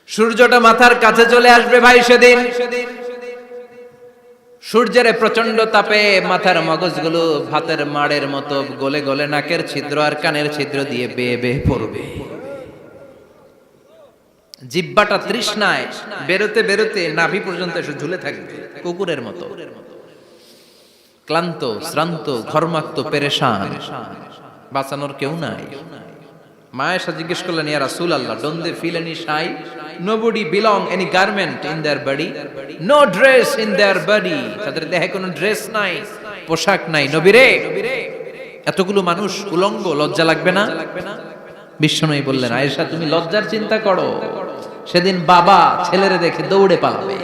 সূর্যটা মাথার কাছে চলে আসবে ভাই সেদিন। সূর্যের প্রচন্ড তাপে মাথার মগজগুলো ভাতের মাড়ের মতো গলে গলে নাকের ছিদ্র আর কানের ছিদ্র দিয়ে বেয়ে বেয়ে পড়বে। জিহ্বাটা তৃষ্ণায় বেরোতে বেরোতে নাভি পর্যন্ত এসে ঝুলে থাকবে কুকুরের মতো, ক্লান্ত শ্রান্ত ঘর্মাক্ত পেরেশান, বাঁচানোর কেউ নাই। মায়েশা জিজ্ঞেস করলেন, ইয়া রাসূলুল্লাহ, don't they feel any shy? Nobody belong any garment in their body, no dress in their body. তাদের দেহে কোনো ড্রেস নাই, পোশাক নাই। নবীরে, এতগুলো মানুষ উলঙ্গ, লজ্জা লাগবে না? বিশ্বনবী বললেন, আয়েশা তুমি লজ্জার চিন্তা করো, সেদিন বাবা ছেলেরে দেখে দৌড়ে পালাবে।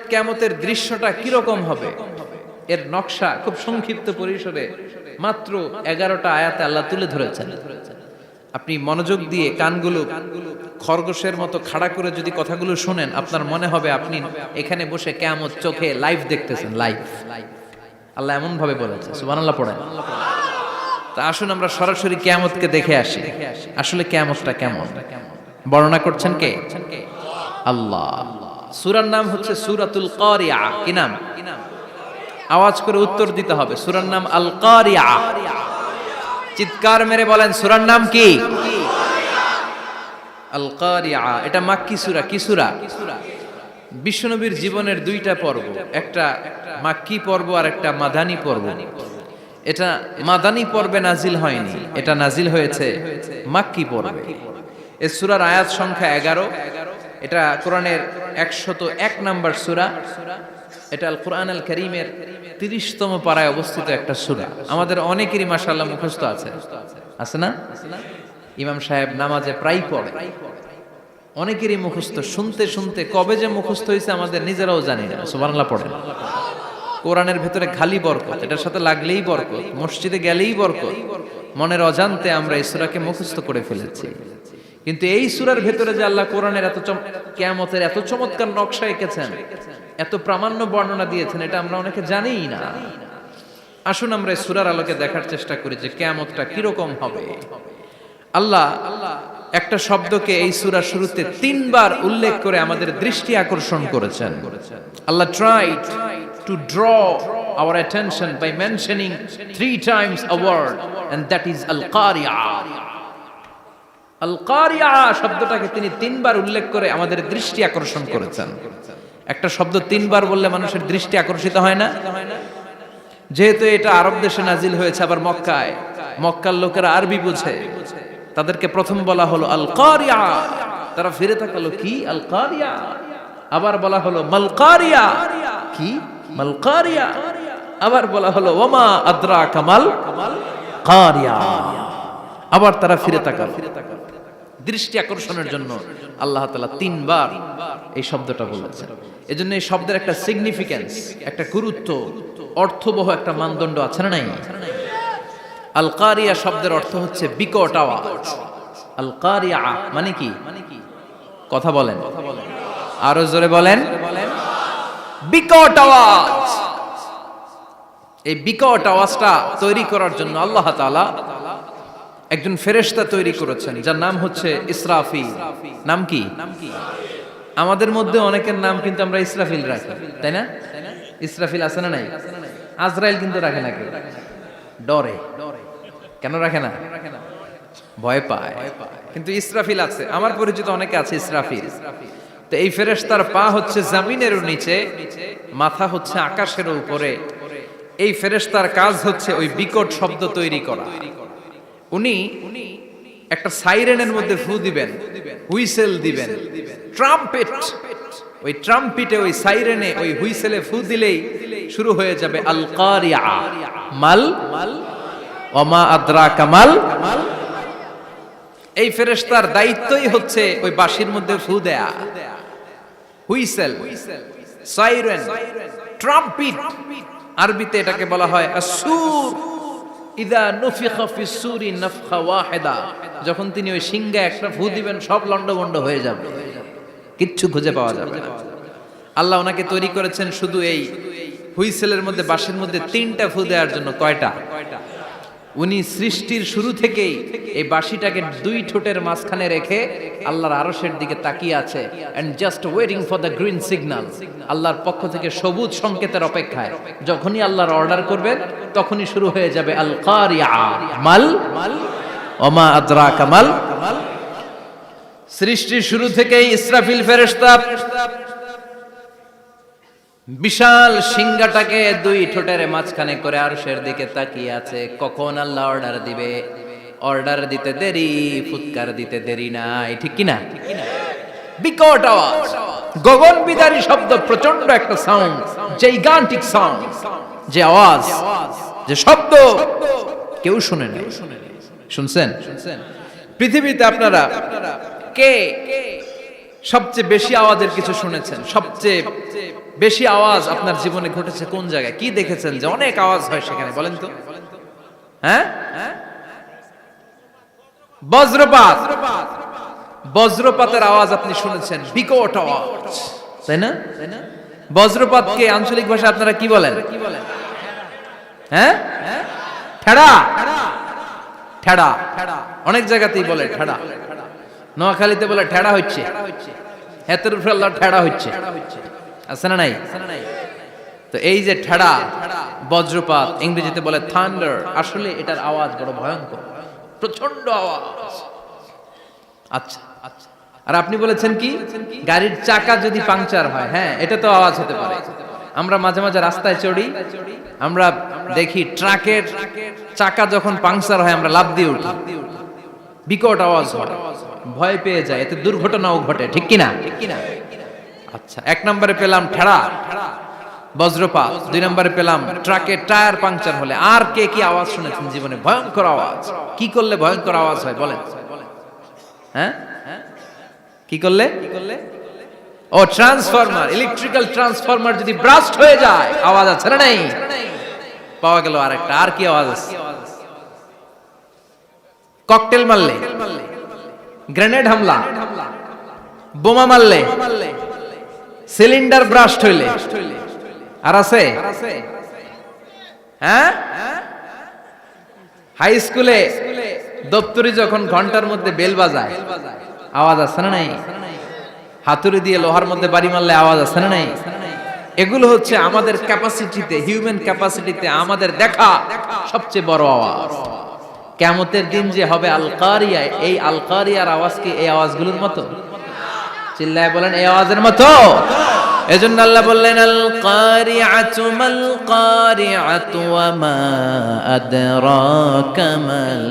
কিয়ামতের দৃশ্যটা কিরকম হবে এর নকশা খুব সংক্ষিপ্ত পরিসরে মাত্র 11টা আয়াতে আল্লাহ তুলে ধরেছেন। আপনি মনোযোগ দিয়ে কানগুলো খরগোশের মতো খাড়া করে যদি কথাগুলো শুনেন, আপনার মনে হবে আপনি এখানে বসে কিয়ামত চোখে লাইভ দেখতেছেন। লাইভ আল্লাহ এমন ভাবে বলেছে, সুবহানাল্লাহ পড়েন। তা আসুন আমরা সরাসরি কিয়ামতকে দেখে আসি, আসলে কিয়ামতটা কেমন। বর্ণনা করছেন কে? আল্লাহ। সূরার নাম হচ্ছে সূরাতুল কারিয়া। কি নাম? আওয়াজ করে উত্তর দিতে হবে। সূরার নাম আল কারিয়া। চিৎকার মেরে বলেন, সূরার নাম কি? আল কারিয়া। এটা মাক্কি সূরা। কি সূরা? বিশ্বনবীর জীবনের দুইটা পর্ব, একটা মাক্কি পর্ব আর একটা মাদানী পর্ব। এটা মাদানী পর্বে নাজিল হয়নি, এটা নাজিল হয়েছে মাক্কি পর্বে। এই সূরার আয়াত সংখ্যা 11। এটা কোরআনের 101 নম্বর সূরা। এটা আল কোরআন আল কারীমের 30তম পারায় অবস্থিত একটা সূরা। আমাদের অনেকেরই মাশাআল্লাহ মুখস্থ আছে, আছে না? ইমাম সাহেব নামাজে প্রায় পড়ে, অনেকেরই মুখস্থ। শুনতে শুনতে কবে যে মুখস্থ হয়েছে আমাদের নিজেরাও জানি না। সুবহানাল্লাহ পড়েন। কোরআনের ভেতরে খালি বরকত, এটার সাথে লাগলেই বরকত, মসজিদে গেলেই বরকত। মনের অজান্তে আমরা এই সূরাকে মুখস্থ করে ফেলেছি। কিন্তু এই সূরার ভেতরে যে আল্লাহ কোরআনের কিয়ামতের এত চমৎকার নকশা এঁকেছেন, এত প্রামাণ্য বর্ণনা দিয়েছেন, এটা আমরা অনেকে জানিই না। আসুন আমরা এই সূরার আলোকে দেখার চেষ্টা করি যে কিয়ামতটা কিরকম হবে। আল্লাহ একটা শব্দকে এই সূরার শুরুতে 3 বার উল্লেখ করে আমাদের দৃষ্টি আকর্ষণ করেছেন। আল্লাহ tried to draw our attention by mentioning 3 times a word, and that is al-qari'ah. আল-কারিয়া শব্দটাকে তিনি 3 বার উল্লেখ করে আমাদের দৃষ্টি আকর্ষণ করেছেন। একটা শব্দ 3 বার বললে মানুষের দৃষ্টি আকর্ষিত হয় না? যেহেতু এটা আরব দেশে নাজিল হয়েছে, আবার মক্কায়, মক্কার লোকেরা আরবি বুঝে, তাদেরকে প্রথম বলা হলো আল-কারিয়া। তারা ফিরে তাকালো, কি আল-কারিয়া? আবার বলা হলো মাল-কারিয়া। কি মাল-কারিয়া? আবার বলা হলো ওয়ামা আদরাকা মাল-কারিয়া। আবার তারা ফিরে তাকালো। দৃষ্টি আকর্ষণের জন্য আল্লাহ তাআলা 3 বার এই শব্দটা বলেছেন। এজন্য এই শব্দের একটা সিগনিফিকেন্স, একটা গুরুত্ব, অর্থবহ একটা মানদণ্ড আছে না নাই? আল কারিয়া শব্দের অর্থ হচ্ছে বিকট আওয়াজ। আল কারিয়া মানে কি? কথা বলেন, আরো জোরে বলেন। বিকট আওয়াজ। এই বিকট আওয়াজটা তৈরি করার জন্য আল্লাহ তাআলা একজন ফেরেশতা তৈরি করেছেন, যার নাম হচ্ছে ইসরাফিল। নাম কি? আমাদের মধ্যে অনেকের নাম কিন্তু আমরা ইসরাফিল রাখি, তাই না? ইসরাফিল আছে না নাই? আজরাইল কিন্তু রাখে না কেউ, ডরে। কেন রাখে না? ভয় পায়। কিন্তু ইসরাফিল আছে, আমার পরিচিত অনেকে আছে ইসরাফিল। তো এই ফেরেশতার পা হচ্ছে জমিনের নিচে, মাথা হচ্ছে আকাশের উপরে। এই ফেরেশতার কাজ হচ্ছে ওই বিকট শব্দ তৈরি করা। উনি একটা সাইরেনের মধ্যে ফু দিবেন, হুইসেল দিবেন, ট্রাম্পেট। ওই ট্রাম্পিটে, ওই সাইরেনে, ওই হুইসেলে ফু দিলেই শুরু হয়ে যাবে আল কারিয়া। মাল ওয়ামা আদরাকা মাল। এই ফেরেশতার দায়িত্বই হচ্ছে ওই বাঁশির মধ্যে ফু দেয়া। Whistle, siren, trumpet. আরবিতে এটাকে বলা হয় আসুর। ইদা নুফিখা ফিস সূরি নাফখা ওয়াহিদা। যখন তিনি ওই সিংহে একটা ফু দিবেন, সব লন্ডভন্ড হয়ে যাবে, কিচ্ছু খুঁজে পাওয়া যাবে না। আল্লাহ ওনাকে তৈরি করেছেন শুধু এই হুইসেলের মধ্যে, বাঁশির মধ্যে 3টা ফু দেওয়ার জন্য। কয়টা? উনি সৃষ্টির শুরু থেকেই এই বাঁশিটাকে দুই ঠোঁটের মাঝখানে রেখে আল্লাহর আরশের দিকে তাকিয়ে আছে and just waiting for the green signal. আল্লাহর পক্ষ থেকে সবুজ সংকেতের অপেক্ষায়। যখনই আল্লাহর অর্ডার করবেন তখনই শুরু হয়ে যাবে আল কারিয়া মাল ওমা আদরাকা মাল। সৃষ্টির শুরু থেকেই ইসরাফিল ফেরেশতা বিশাল সিংহাটাকে দুই ঠোঁটের মাঝখানে করে আরশের দিকে তাকিয়ে আছে, কখন আল্লাহ অর্ডার দিবে। অর্ডার দিতে দেরি, ফুৎকার দিতে দেরি নাই, ঠিক কি না? বিকট আওয়াজ, গগন বিদারী শব্দ, প্রচন্ড একটা সাউন্ড, জাইগান্টিক সাউন্ড, যে আওয়াজ, যে শব্দ কেউ শুনে নাই। শুনছেন? পৃথিবীতে আপনারা কে সবচেয়ে বেশি আওয়াজের কিছু শুনেছেন? সবচেয়ে বেশি আওয়াজ আপনার জীবনে ঘটেছে কোন জায়গায়? কি দেখেছেন যে অনেক আওয়াজ হয় সেখানে? বলেন তো। হ্যাঁ, বজ্রপাত। বজ্রপাতের আওয়াজ আপনি শুনেছেন, বিকট আওয়াজ, তাই না? বজ্রপাতকে আঞ্চলিক ভাষায় আপনারা কি বলেন? হ্যাঁ, ঠেড়া। ঠেড়া অনেক জায়গাতেই বলে ঠেড়া। নোয়াখালীতে বলে ঠেড়া হচ্ছে, হেতের উপরে আল্লাহ ঠেড়া হচ্ছে, আছে না নাই? তো এই যে ঠেড়া, বজ্রপাত, ইংরেজিতে বলে থান্ডার, আসলে এটার আওয়াজ বড় ভয়ঙ্কর, প্রচন্ড আওয়াজ। আচ্ছা, আর আপনি বলেছেন কি গাড়ির চাকা যদি পাংচার হয়, হ্যাঁ এটা তো আওয়াজ হতে পারে। আমরা মাঝে মাঝে রাস্তায় চড়ি, আমরা দেখি ট্রাকের চাকা যখন পাংচার হয় আমরা লাফ দিয়ে উঠি, বিকট আওয়াজ হয়, ভয় পেয়ে যায়, এতে দুর্ঘটনাও ঘটে, ঠিক কিনা? আচ্ছা, এক নম্বরে পেলাম ঠেড়া, বজ্রপাত, দুই নম্বরে পেলাম ট্রাকের টায়ার পাংচার হলে। আর কে কি আওয়াজ শুনেছেন জীবনে? ভয়ঙ্কর আওয়াজ। কি করলে ভয়ঙ্কর আওয়াজ হয় বলেন? হ্যাঁ, কি করলে? ও ট্রান্সফরমার, ইলেকট্রিক্যাল ট্রান্সফরমার যদি ব্রাস্ট হয়ে যায় আওয়াজ আছে না নাই? পাওয়া গেল আরেকটা। আর কি আওয়াজ আছে? ককটেল মারলে, গ্রেনেড হামলা, বোমা মারলে, সিলিন্ডার ব্রাস্ট হইলে। আর আছে? হ্যাঁ, হাই স্কুলে দপ্তরি যখন ঘন্টার মধ্যে বেল বাজায় আওয়াজ আছে না নাই? হাতুড়ি দিয়ে লোহার মধ্যে বাড়ি মারলে আওয়াজ আছে না নাই? এগুলো হচ্ছে আমাদের ক্যাপাসিটিতে, হিউম্যান ক্যাপাসিটিতে আমাদের দেখা সবচেয়ে বড় আওয়াজ। কিয়ামতের দিন যে হবে আল কারিয়া, এই আল কারিয়ার আওয়াজ কি এই আওয়াজগুলোর মতো? চিল্লায় বলেন, এই আওয়াজের মতো। এজন্য আল্লাহ বললেন আল কারিআতু মাল কারিআতু ওয়া মা আদরাকা মাল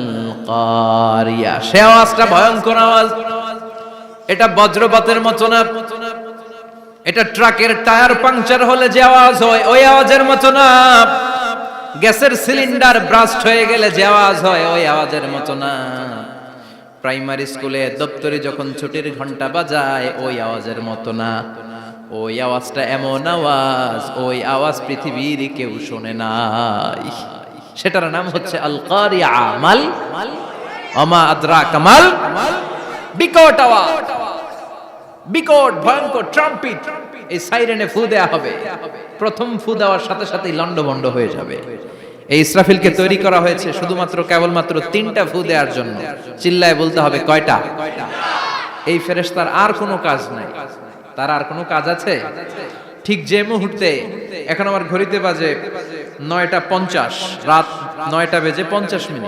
কারিয়া। সে আওয়াজটা ভয়ঙ্কর আওয়াজ। এটা বজ্রপাতের মতো না, এটা ট্রাকের টায়ার পাংচার হলে যে আওয়াজ হয় ওই আওয়াজের মতো না, গ্যাসের সিলিন্ডার ব্রাস্ট হয়ে গেলে যে আওয়াজ হয় ওই আওয়াজের মতো না, প্রাইমারি স্কুলে দপ্তরে যখন ছুটির ঘন্টা বাজায় ওই আওয়াজের মতো না। ওই আওয়াজটা এমন আওয়াজ, ওই আওয়াজ পৃথিবীর কেউ শোনে নাই। সেটার নাম হচ্ছে আল কারিয়া মাল ওমা আদরাকা মাল। বিকট আওয়াজ, বিকট ভয়ঙ্কর ট্রাম্পিট, এই সাইরেনে ফু দেয়া হবে। প্রথম ফু দেওয়ার সাথে সাথেই লন্ডভন্ড হয়ে যাবে। এই ইসরাফিলকে তৈরি করা হয়েছে শুধুমাত্র কেবলমাত্র 3টা ফু দেওয়ার জন্য। চিল্লায় বলতে হবে কয়টা? এই ফেরেশতার আর কোনো কাজ নাই। তার আর কোনো কাজ আছে? ঠিক যে মুহূর্তে, এখন আমার ঘড়িতে বাজে 9:50, রাত 9:50,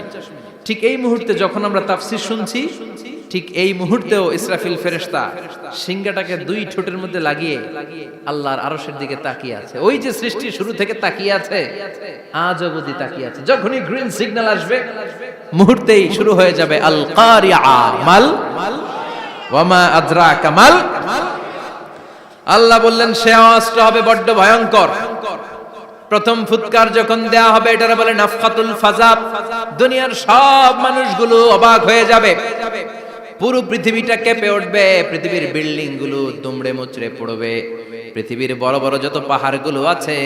ঠিক এই মুহূর্তে যখন আমরা তাফসীর শুনছি, ঠিক এই মুহূর্তেও ইসরাফিল ফেরেশতা সিংহাটাকে দুই ঠোঁটের মধ্যে লাগিয়ে আল্লাহর আরশের দিকে তাকিয়ে আছে। ওই যে সৃষ্টির শুরু থেকে তাকিয়ে আছে, আজ অবধি তাকিয়ে আছে। যখনই গ্রিন সিগন্যাল আসবে মুহূর্তেই শুরু হয়ে যাবে আল কারিয়া মাল ওয়া মা আদরাকা মাল। আল্লাহ বললেন সে আওয়াজটা হবে বড্ড ভয়ঙ্কর। প্রথম ফুৎকার যখন দেয়া হবে এটারে বলে নাফখাতুল ফাজা। দুনিয়ার সব মানুষগুলো অবাক হয়ে যাবে, পুরো পৃথিবীটা কেঁপে উঠবে, পৃথিবীর বিল্ডিং গুলো দুমড়ে মুচড়ে পড়বে, পৃথিবীর বড় বড় যত পাহাড়গুলো আছে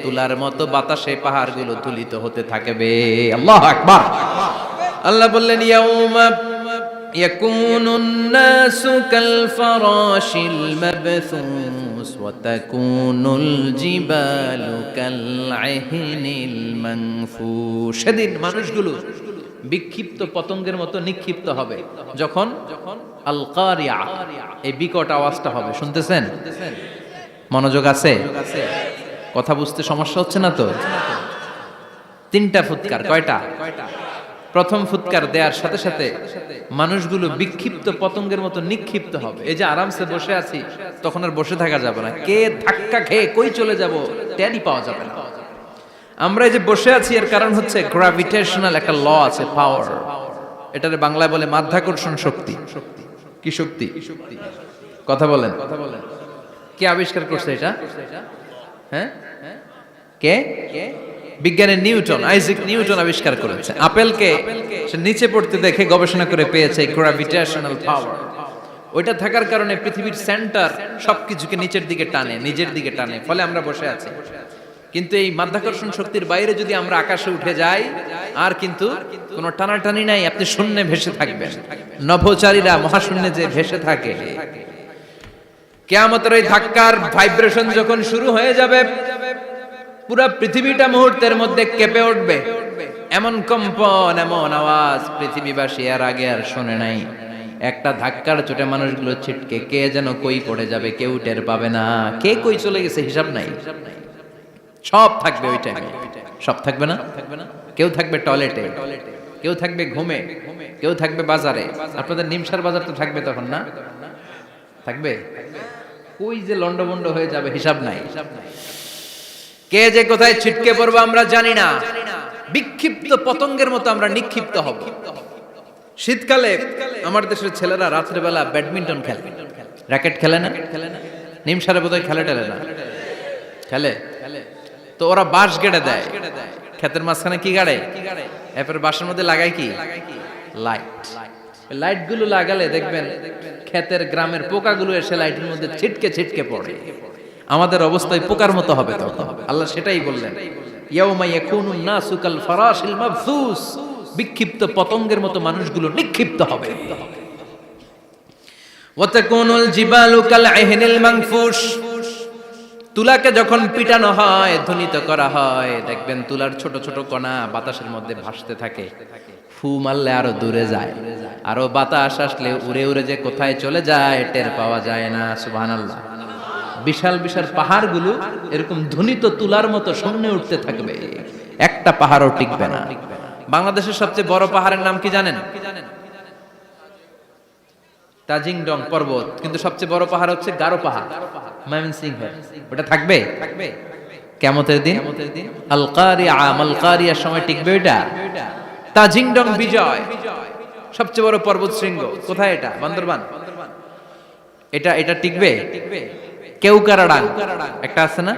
তুলার মতো বাতাসে পাহাড়গুলো তুলিত হতে থাকবে। আল্লাহু আকবার। আল্লাহ বললেন ইয়াউমা يكون الناس كالفراش المبثوث وتكون الجبال كالعهن المنفوش সেদিন মানুষগুলো বিক্ষিপ্ত পতঙ্গের মতো নিক্ষিপ্ত হবে যখন আল কারিয়া এই বিকট আওয়াজটা হবে। শুনতেছেন? মনোযোগ আছে? কথা বুঝতে সমস্যা হচ্ছে না তো? তিনটা ফুৎকার। কয়টা? প্রথম ফুৎকার দেওয়ার সাথে সাথে মানুষগুলো বিক্ষিপ্ত পতঙ্গের মতো নিক্ষিপ্ত হবে। এই যে আরামসে বসে আছি, তখন আর বসে থাকা যাবে না। কে ধাক্কা খেয়ে কই চলে যাব টেরই পাওয়া যাবে না। আমরা এই যে বসে আছি এর কারণ হচ্ছে গ্র্যাভিটেশনাল একটা ল আছে, পাওয়ার। এটারে বাংলায় বলে মাধ্যাকর্ষণ শক্তি। কি শক্তি? কথা বলেন। কে আবিষ্কার করছে এটা? হ্যাঁ, কে? বিজ্ঞানের নিউটন, আইজাক নিউটন আবিষ্কার করেছে। আপেলকে সে নিচে পড়তে দেখে গবেষণা করে পেয়েছে গ্র্যাভিটেশনাল পাওয়ার। ওইটা থাকার কারণে পৃথিবীর সেন্টার সবকিছুকে নিচের দিকে টানে, নিজের দিকে টানে, ফলে আমরা বসে আছি। কিন্তু এই মাধ্যাকর্ষণ শক্তির বাইরে যদি আমরা আকাশে উঠে যাই, আর কিন্তু কোনো টানাটানি নাই, আপনি শূন্যে ভেসে থাকবেন। নভোচারীরা মহাশূন্যে যে ভেসে থাকে, কিয়ামতের ওই ধাক্কার ভাইব্রেশন যখন শুরু হয়ে যাবে, পুরা পৃথিবীটা মুহূর্তের মধ্যে কেঁপে উঠবে। এমন কম্পন, এমন আওয়াজ পৃথিবীবাসী আর আগে আর শোনে নাই। একটা ধাক্কার চোটে মানুষগুলো ছিটকে কে যেন কই পড়ে যাবে, কেউ টের পাবে না। কে কই চলে গেছে হিসাব নাই। সব থাকবে ওই টাইমে। সব থাকবে না? কেউ থাকবে টয়লেটে, কেউ থাকবে ঘুমে, কেউ থাকবে বাজারে। আপনাদের নিমসার বাজার তো থাকবে তখন, না থাকবে? কই যে লন্ডভন্ড হয়ে যাবে হিসাব নাই। কে যে কোথায় ছিটকে পড়বো আমরা জানি না। বিক্ষিপ্ত পতঙ্গের মতো আমরা নিক্ষিপ্ত হব। শীতকালে আমার দেশের ছেলেরা রাত্রেবেলা ব্যাডমিন্টন খেলে, র্যাকেট খেলে না? নিমসারে বোধহয় খেলে টেলে না? খেলে। তো ওরা বাঁশ গেড়ে দেয় ক্ষেতের মাঝখানে। কি গাড়ে? এরপর বাঁশের মধ্যে লাগায় কি? লাইট। লাইট গুলো লাগালে দেখবেন ক্ষেতের গ্রামের পোকাগুলো এসে লাইটের মধ্যে ছিটকে ছিটকে পড়ে। আমাদের অবস্থায় পোকার মতো হবে তখন। আল্লাহ সেটাই বললেন, ইয়াউমা ইয়াকুনুন নাসু কাল ফারাশিল মাবসুস। বিক্ষিপ্ত পতঙ্গের মতো মানুষগুলো নিক্ষিপ্ত হবে। ওয়া তাকুনুল জিবালু কাল আহিনিল মানফুশ। তুলাকে যখন পিটানো হয়, ধ্বনিত করা হয়, দেখবেন তুলার ছোট ছোট কণা বাতাসের মধ্যে ভাসতে থাকে। ফু মারলে আরো দূরে যায়, আরো বাতাস আসলে উড়ে উড়ে যে কোথায় চলে যায় টের পাওয়া যায় না। সুবহানাল্লাহ। বিশাল বিশাল পাহাড়গুলো এরকম ধ্বনিত তুলার মতো সামনে উঠতে থাকবে, একটা পাহাড়ও টিকবে না। বাংলাদেশের সবচেয়ে বড় পাহাড়ের নাম কি জানেন? তাজিংডং পর্বত। কিন্তু সবচেয়ে বড় পাহাড় হচ্ছে গারো পাহাড়, ময়মনসিংহে। ওটা থাকবে কিয়ামতের দিন। আল কারিয়া, আল কারিয়ার সময় টিকবে ওটা। তাজিংডং বিজয় সবচেয়ে বড় পর্বত শৃঙ্গ। কোথায় এটা? বান্দরবান। এটা টিকবে? কেউকারাডাং একটা আছে না?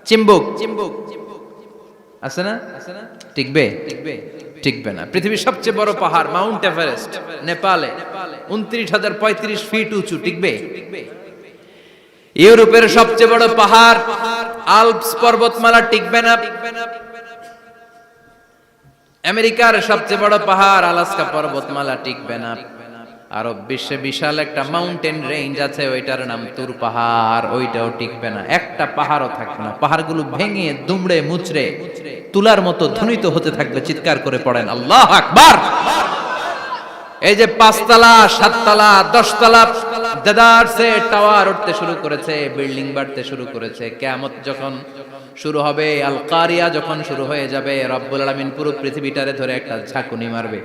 চিম্বুক আছে না? টিকবে? টিকবে না। পৃথিবীর সবচেয়ে বড় পাহাড় মাউন্ট এভারেস্ট নেপালে 29,035 ফিট উঁচু, টিকবে? ইউরোপের সবচেয়ে বড় পাহাড় আল্পস পর্বতমালা টিকবে না। আমেরিকার সবচেয়ে বড় পাহাড় আলাস্কা পর্বতমালা টিকবে না। আরব বিশ্বে বিশাল একটা মাউন্টেন রেঞ্জ আছে, ওইটার নাম তুর পাহাড়, ওইটাও টিকবে না। একটা পাহাড়ও থাকবে না। পাহাড়গুলো ভেঙে দুমড়ে মুচড়ে তুলার মতো ধ্বনিত হতে থাকবে। চিৎকার করে পড়েন আল্লাহু আকবার। এই যে 5 তলা, 7 তলা, 10 তলা দেদারসে টাওয়ার উঠতে শুরু করেছে, বিল্ডিং বাড়তে শুরু করেছে। কিয়ামত যখন শুরু হবে, আল কারিয়া যখন শুরু হয়ে যাবে, রব্বুল আলামিন পুরো পৃথিবীটারে ধরে একটা ঝাঁকুনি মারবে।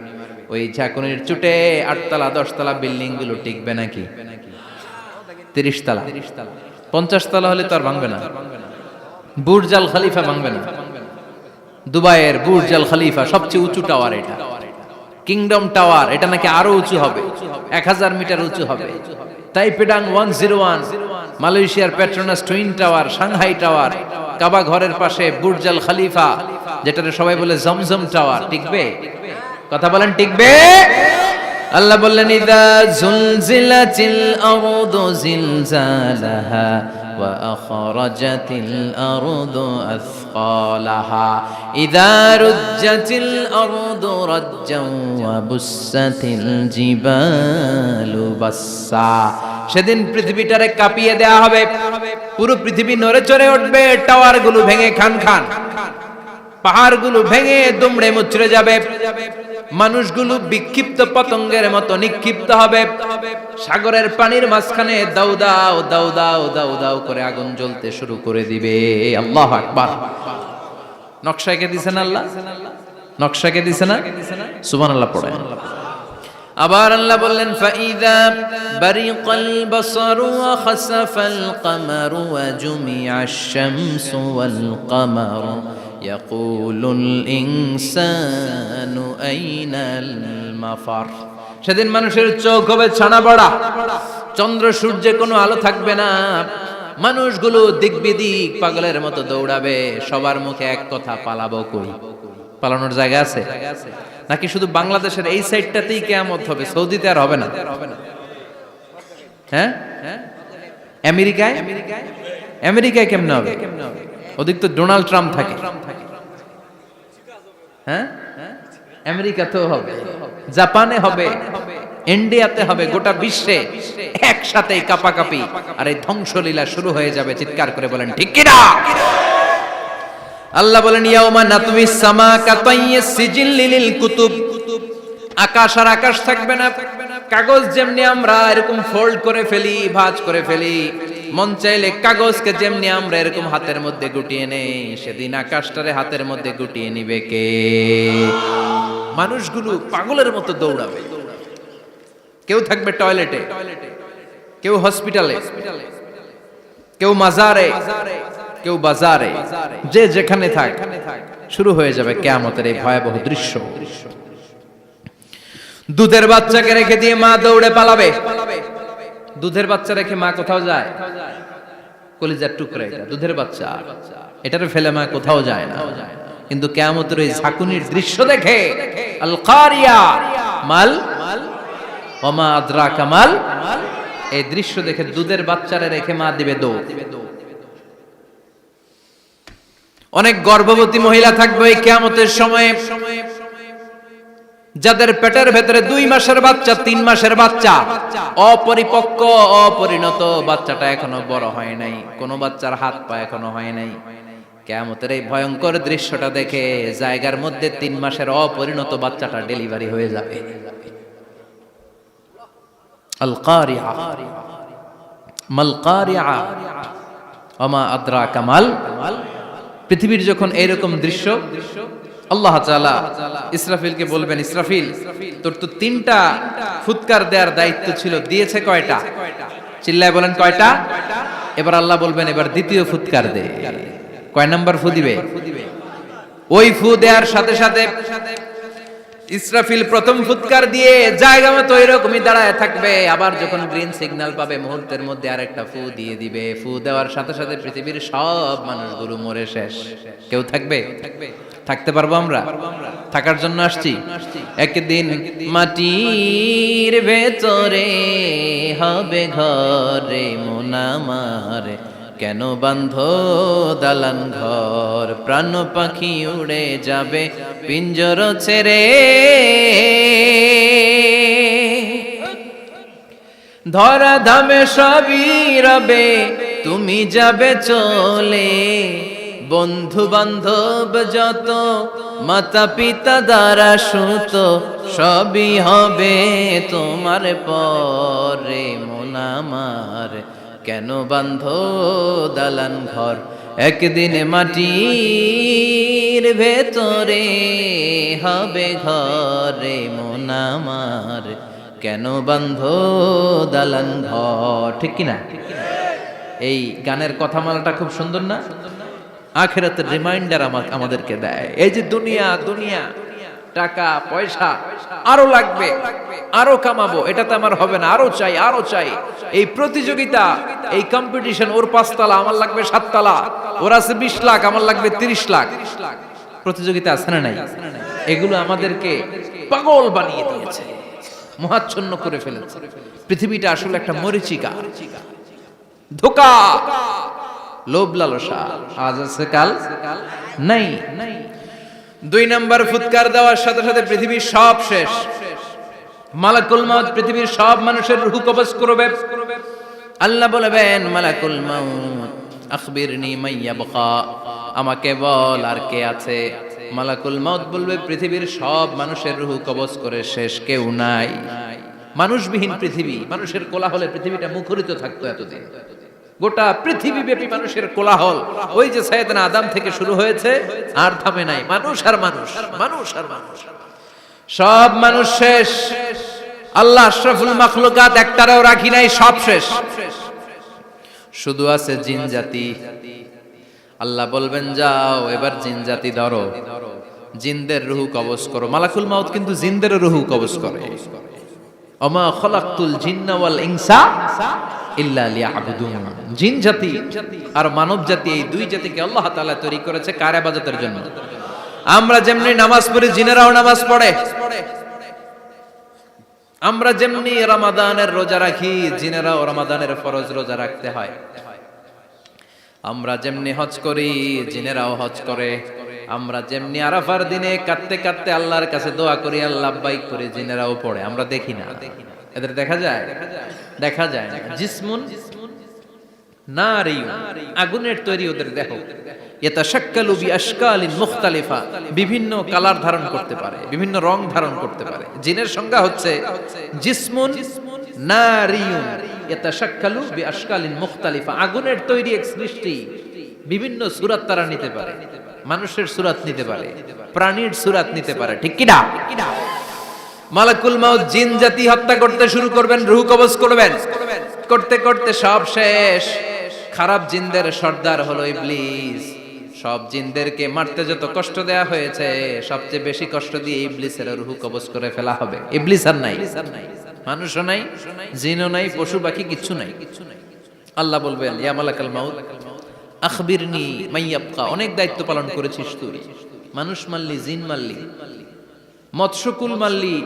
ওই ঝাঁকুনির চুটে 8 তলা 10 তলা বিল্ডিং গুলো টিকবে নাকি? 30 তলা 50 তলা হলে তো আর ভাঙবে না। বুর্জ আল খলিফা ভাঙবে না। দুবাইয়ের বুর্জ আল খলিফা সবচেয়ে উঁচু টাওয়ার এটা। কিংডম টাওয়ার এটা নাকি আরো উঁচু হবে, 1000 মিটার উঁচু হবে। তাইপেডাং 101, মালয়েশিয়ার Petronas twin tower, Shanghai tower, Kaaba ঘরের পাশে বুর্জ আল খলিফা, যেটাকে সবাই বলে জমজম টাওয়ার, টিকবে? কথা বলেন, টিকবে? আল্লাহ বললেন, ইযা জুলজিলাতিল আরদু জিলজালাহা وأخرجت الأرض أثقالها إذا رجت الأرض رجا وبست الجبال بسا সেদিন পৃথিবীটারে কাঁপিয়ে দেয়া হবে, পুরো পৃথিবী নড়ে চড়ে উঠবে, টাওয়ারগুলো ভেঙে খান খান, পাহাড়গুলো ভেঙে দুমড়ে মুচড়ে যাবে, মানুষগুলো বিক্ষিপ্ত পতঙ্গের মতো নিক্ষিপ্ত হবে, সাগরের পানির মাঝখানে দাউ দাউ দাউ দাউ দাউ দাউ করে আগুন জ্বলতে শুরু করে দিবে। আল্লাহু আকবার। নকশা এঁকে দিছেন আল্লাহ, নকশা এঁকে দিছে না? সুবহানাল্লাহ পড়ে। আবার আল্লাহ বললেন ফাইদা বারিকাল বাসারু ওয়া খাসাফাল কামারু ওয়া জুমিআশ শামসু ওয়াল কামারু ইয়াকুলুল ইনসানু আইনাল মাফার। সেদিন মানুষের চোখ হবে ছানা বড়া, চন্দ্র সূর্যে কোনো আলো থাকবে না, মানুষগুলো দিক বিদিক পাগলের মতো দৌড়াবে, সবার মুখে এক কথা, পালাবো কই? পালানোর জায়গা আছে নাকি শুধু বাংলাদেশের এই সাইডটাতেই কিয়ামত হবে, সৌদিতে আর হবে না? হ্যাঁ, আমেরিকায়, আমেরিকায় কেমনে হবে? ওদিক তো ডোনাল্ড ট্রাম্প থাকে। হ্যাঁ, আমেরিকাতেও হবে, জাপানে হবে, ইন্ডিয়াতে হবে, গোটা বিশ্বে একসাথে কাপাকাপি আর এই ধ্বংসলীলা শুরু হয়ে যাবে। চিৎকার করে বলেন ঠিক কিনা? আল্লাহ বলেন ইয়াউমা নাতমিস সামা কাতাইয়িস সিজিল লিল কুতুব। আকাশ আর আকাশ থাকবে না, কাগজ যেমনি আমরা এরকম ফোল্ড করে ফেলি, ভাঁজ করে ফেলি, মন চাইলে কাগজকে যেমনি আমরা এরকম হাতের মধ্যে গুটিয়ে নেই, সেদিন আকাশটারে হাতের মধ্যে গুটিয়ে নিবে কে? মানুষগুলো পাগলের মতো দৌড়াবে, কেউ থাকবে টয়লেটে, কেউ হসপিটালে, কেউ মাজারে, কেউ বাজারে, যে যেখানে থাক, শুরু হয়ে যাবে কিয়ামতের এই ভয়াবহ দৃশ্য। দুধের বাচ্চাকে রেখে দিয়ে মা দৌড়ে পালাবে। দুধের বাচ্চা রেখে মা কোথাও যায়? কলিজার টুকরা এটা, দুধের বাচ্চা, এটারে ফেলে মা কোথাও যায় না। কিন্তু কিয়ামতের এই ঝাঁকুনির দৃশ্য দেখে আল কারিয়া মাল ওমা আদরাকা মাল, এই দৃশ্য দেখে দুধের বাচ্চারে রেখে মা দিবে দৌড়। অনেক গর্ভবতী মহিলা থাকবে এই কিয়ামতের সময়ে, যাদের পেটের ভেতরে 2 মাসের বাচ্চা, 3 মাসের বাচ্চা, অপরিপক্ক অপরিণত, বাচ্চাটা এখনো বড় হয় নাই, কোন বাচ্চার হাত পা এখনো হয় নাই। কিয়ামতের এই ভয়ঙ্কর দৃশ্যটা দেখে জায়গার মধ্যে 3 মাসের অপরিণত বাচ্চাটা ডেলিভারি হয়ে যাবে। আল কারিয়া মাল কারিয়া ওমা আদরাকা মাল। পৃথিবীর যখন এরকম দৃশ্য, আল্লাহ তাআলা ইসরাফিলকে বলবেন, ইসরাফিল তোর তো 3টা ফুৎকার দেওয়ার দায়িত্ব ছিল, দিয়েছে কয়টা? চিল্লায় বলেন কয়টা? এবার আল্লাহ বলবেন এবার দ্বিতীয় ফুৎকার দে। কয় নাম্বার ফু দিবে? ওই ফু দেওয়ার সাথে সাথে ইসরাফিল প্রথম ফুৎকার দিয়ে জায়গা মতো এরকমই দাঁড়ায় থাকবে, আবার যখন গ্রিন সিগন্যাল পাবে মুহূর্তের মধ্যে আরেকটা ফু দিয়ে দিবে। ফু দেওয়ার সাথে সাথে পৃথিবীর সব মানুষগুলো মরে শেষ, কেউ থাকবে? থাকতে পারবো আমরা? থাকার জন্য আসছি। একদিন মাটির ভেতরে হবে ঘরে মন আমার, কেন বাঁধো দালান ঘর, প্রাণ পাখি উড়ে যাবে পিঞ্জর ছেড়ে, ধরা ধামে সবই রবে তুমি যাবে চলে, বন্ধু বান্ধব যত মাতা পিতা দ্বারা সুত সবই হবে তোমার পরে মন আমার, কেন বাঁধো দালান ঘর, একদিন মাটির ভেতরে হবে ঘরে মন আমার, কেন বাঁধো দালান ঘর। ঠিক কিনা? এই গানের কথামালাটা খুব সুন্দর না? আখিরাতের রিমাইন্ডার আমাদেরকে দেয়। এই যে দুনিয়া দুনিয়া, টাকা পয়সা আরো লাগবে, আরো কামাবো, এটাতে আমার হবে না, আরো চাই আরো চাই। এই প্রতিযোগিতা, এই কম্পিটিশন, ওর 5 তলা আমার লাগবে 7 তলা, ওর আছে 20 লাখ আমার লাগবে 30 লাখ, প্রতিযোগিতা আছে না নাই? এগুলো আমাদেরকে পাগল বানিয়ে দিয়েছে, মোহাচ্ছন্ন করে ফেলেছে। পৃথিবীটা আসলে একটা মরীচিকা, ধোঁকা, লোভ লালসা, আজ আছে কাল নাই। 2 নাম্বার ফুৎকার দেওয়ার সাথে সাথে পৃথিবীর সব শেষ। মালাকুল মাউত পৃথিবীর সব মানুষের রূহ কবজ করবে। আল্লাহ বলবেন, মালাকুল মাউত আখবিরনি মাইয়া বাকা, আমাকে বল আর কে আছে। মালাকুল মাউত বলবে, পৃথিবীর সব মানুষের রূহ কবজ করে শেষ, কেউ নাই। মানুষবিহীন পৃথিবী, মানুষের কোলাহলে পৃথিবীটা মুখরিত থাকতো এতদিন। গোটা পৃথিবী ব্যাপী মানুষের কোলাহল, ওই যে সাইয়েদনা আদম থেকে শুরু হয়েছে, আর থামে নাই। মানুষ আর মানুষ, মানুষ আর মানুষ, সব মানুষ শেষ। আল্লাহ আশরাফুল মাখলুকাত একটারও রাখি নাই, সব শেষ। শুধু আছে জিন জাতি। আল্লাহ বলবেন, যাও এবার জিন জাতি ধরো, জিনদের রূহ কবজ করো। মালাকুল মাউত কিন্তু জিনদের রূহ কবজ করে। ওমা খলাকতুল জিন্না ওয়াল ইনসা ইল্লা লিয়াবুদুন। জিন জাতি আর মানব জাতি, এই দুই জাতিকে আল্লাহ তাআলা তৈরি করেছে কার ইবাদতের জন্য। আমরা যেমনি নামাজ পড়ি, জিনেরাও নামাজ পড়ে। আমরা যেমনি রমাদানের রোজা রাখি, জিনেরাও রমাদানের ফরজ রোজা রাখতে হয়। আমরা যেমনি হজ করি, জিনেরাও হজ করে। আমরা যেমনি আরাফার দিনে কাঁদতে কাঁদতে আল্লাহর কাছে দোয়া করি, আল্লাহ লাব্বাইক করে, জিনেরাও পড়ে। আমরা দেখি না, এদের দেখা যায়? দেখা যায় না। জিসমুন নারিয়ুন, আগুনের তৈরি ওদের দেহ। ইয়াতাশাক্কালু বিআশকালিন মুখতালিফা, বিভিন্ন কালার ধারণ করতে পারে, বিভিন্ন রং ধারণ করতে পারে। জিনের সংজ্ঞা হচ্ছে জিসমুন নারিয়ুন ইয়াতাশাক্কালু বিআশকালিন মুখতালিফা, আগুনের তৈরি এক সৃষ্টি। বিভিন্ন সূরত তারা নিতে পারে, মানুষের সূরত নিতে পারে, প্রাণীর সূরত নিতে পারে, ঠিক কি না? মালাকুল মাউত জিন জাতি হত্যা করতে শুরু করবেন, রূহ কবজ করবেন। করতে করতে সব শেষ। খারাপ জিনদের সর্দার হলো ইবলিস। সব জিনদেরকে মারতে যত কষ্ট দেয়া হয়েছে, সবচেয়ে বেশি কষ্ট দিয়ে ইবলিসের রূহ কবজ করে ফেলা হবে। ইবলিস আর নাই, মানুষও নাই, জিনও নাই, পশু পাখি কিচ্ছু নাই। আল্লাহ বলবেন, ইয়া মালাকুল মাউত আখবিরনি মাইয়াবকা, অনেক দায়িত্ব পালন করেছিস তুই। মানুষ মারলি, জিন মারলি, মৎস্যকুল মারলি,